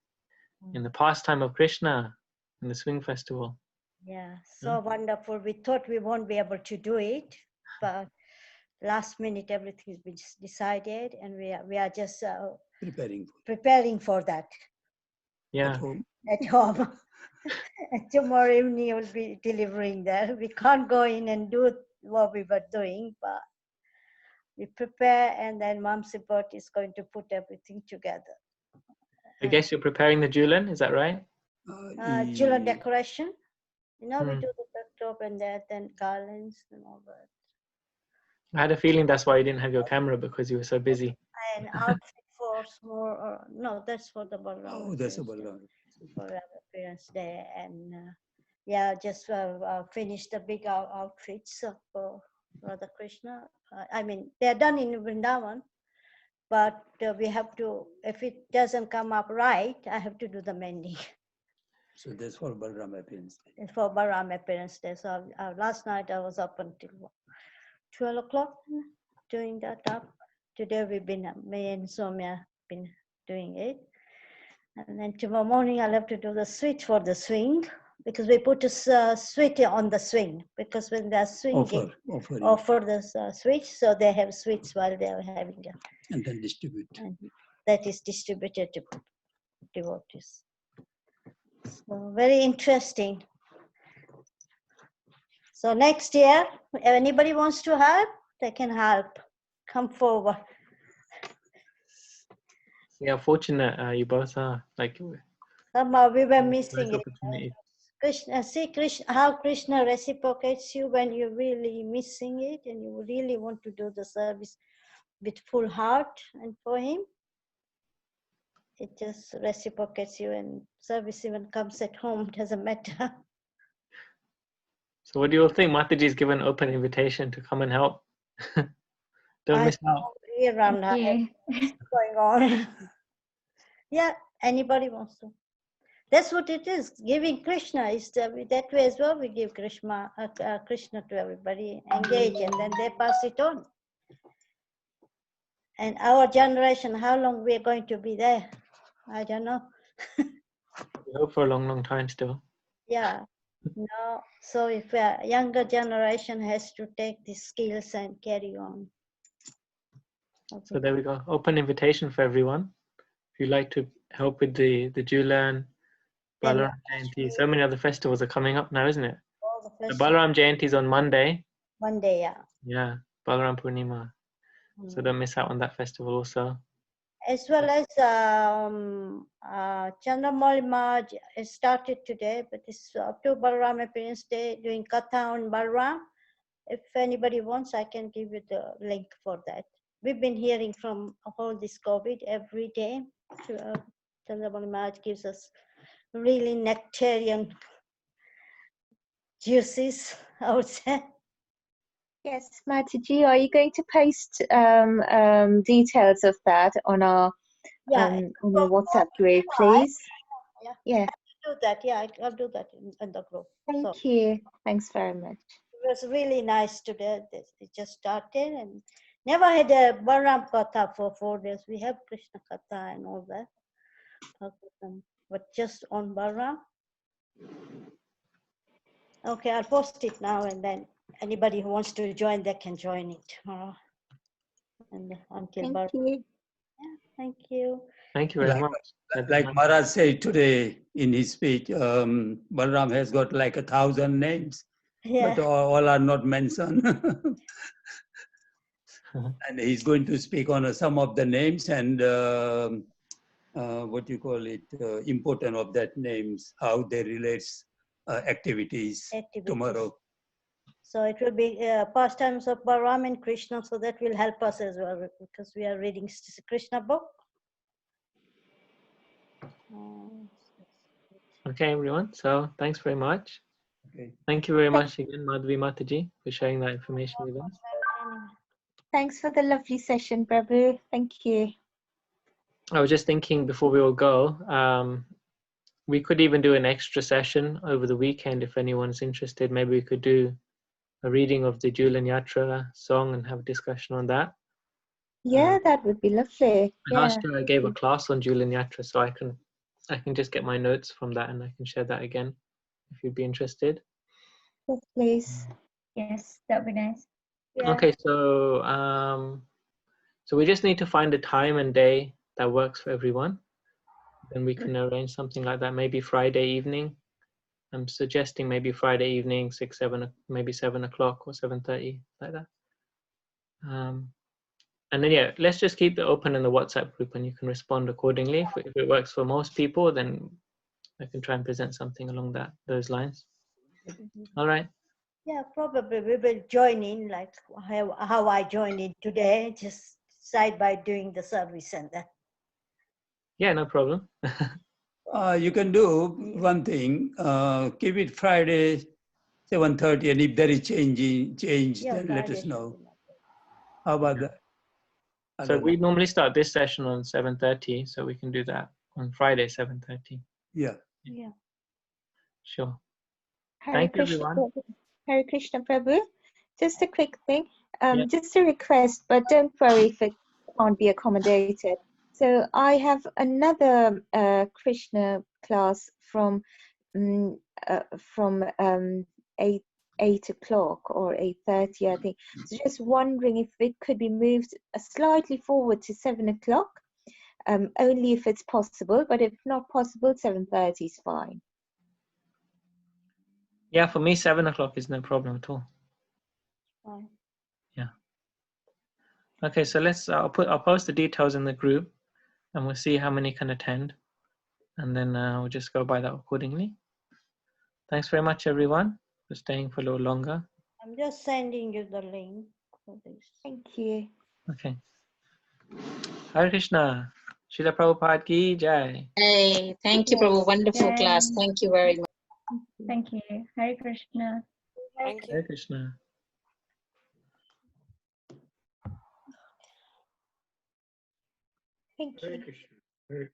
in the pastime of Krishna in the Swing Festival. Yeah, so wonderful. We thought we won't be able to do it, but last minute everything has been decided, and we are just preparing for that. Yeah. At home. And tomorrow evening we'll be delivering that. We can't go in and do what we were doing, but we prepare, and then Mom Support is going to put everything together. I guess you're preparing the Julan, is that right? Julan decoration. You know, we do the backdrop and that, and garlands and all that. I had a feeling that's why you didn't have your camera, because you were so busy. And outfit for more, no, that's for the Balaram. Oh, that's a Balaram. For Appearance Day, and just finished the big outfits for Radha Krishna. I mean, they're done in Vrindavan, but we have to, if it doesn't come up right, I have to do the mending. So that's for Balaram Appearance Day. It's for Balaram Appearance Day. So last night I was up until 12 o'clock doing that up. Today me and Somya been doing it. And then tomorrow morning I'll have to do the switch for the swing, because we put a switch on the swing, because when they're swinging, offer the switch, so they have switch while they're having it. And then distribute. And that is distributed to devotees. So very interesting. So next year, if anybody wants to help, they can help. Come forward. Yeah, fortunate you both are. Like, Somehow we were nice missing it. opportunity. Krishna, see Krishna, how Krishna reciprocates you when you're really missing it and you really want to do the service with full heart and for him. It just reciprocates you, and service even comes at home, doesn't matter. So what do you all think? Mataji's given an open invitation to come and help. Don't miss out. Around Thank you. going on. Yeah, anybody wants to. That's what it is. Giving Krishna is that way as well. We give Krishna to everybody, engage, and then they pass it on. And our generation, how long we are going to be there? I don't know. We hope for a long, long time still. Yeah. No. So if a younger generation has to take these skills and carry on. Okay. So there we go. Open invitation for everyone. If you'd like to help with the Julan, Balaram Jayanti, so many other festivals are coming up now, isn't it? The Balaram Jayanti is on Monday. Monday, yeah. Yeah, Balaram Purnima. So don't miss out on that festival also. As well as Chandramali Maj started today, but it's up to Balaram Appearance Day doing Katha on Balaram. If anybody wants, I can give you the link for that. We've been hearing from all this COVID every day. Chandramali Maj gives us really nectarian juices, I would say. Yes, Mataji, are you going to post details of that on our WhatsApp group, please? Yeah. I'll do that. Yeah, I'll do that in the group. Thank you. Thanks very much. It was really nice today. It just started and never had a Balaram Katha for 4 days. We have Krishna Katha and all that, but just on Balaram. Okay, I'll post it now, and then anybody who wants to join, they can join it tomorrow. And until Thank you. Yeah, thank you. Thank you very much. Like Maharaj said today in his speech, Balaram has got like 1,000 names, but all are not mentioned. And he's going to speak on some of the names and what you call it, important of that names, how they relate activities tomorrow. So it will be pastimes of Balaram and Krishna, so that will help us as well, because we are reading Krishna book. Okay, everyone. So thanks very much. Okay. Thank you very much again, Madhvi Mataji, for sharing that information with us. Thanks for the lovely session, Prabhu. Thank you. I was just thinking before we all go, we could even do an extra session over the weekend if anyone's interested. Maybe we could do a reading of the Julan Yatra song and have a discussion on that. Yeah, that would be lovely. Last year I gave a class on Julan Yatra, so I can just get my notes from that and I can share that again if you'd be interested. Yes, please. Yes, that'd be nice. Yeah. Okay, so so we just need to find a time and day that works for everyone. Then we can arrange something like that. Maybe Friday evening. I'm suggesting maybe Friday evening, 6, 7, maybe 7 o'clock or 7:30, like that. And then yeah, let's just keep it open in the WhatsApp group, and you can respond accordingly. If it works for most people, then I can try and present something along those lines. All right. Yeah, probably we will join in like how I joined in today, just side by doing the service and that. Yeah, no problem. You can do one thing, keep it Friday, 7:30, and if there is change, then let us know. How about that? So we normally start this session on 7:30, so we can do that on Friday, 7:30. Yeah. Yeah. Sure. Hare Thank you, Krishna, everyone. Hare Krishna, Prabhu. Just a quick thing, just a request, but don't worry if it can't be accommodated. So I have another Krishna class from 8 o'clock or 8:30, I think. So just wondering if it could be moved slightly forward to 7 o'clock, only if it's possible. But if not possible, 7:30 is fine. Yeah, for me, 7 o'clock is no problem at all. Fine. Yeah. Okay, so I'll post the details in the group, and we'll see how many can attend, and then we'll just go by that accordingly. Thanks very much, everyone, for staying for a little longer. I'm just sending you the link for this. Thank you. Okay. Hare Krishna. Srila Prabhupada ki jai. Hey, thank you, Prabhu. Wonderful class. Thank you very much. Thank you. Hare Krishna. Thank you. Hare Krishna. Thank you. Krishna.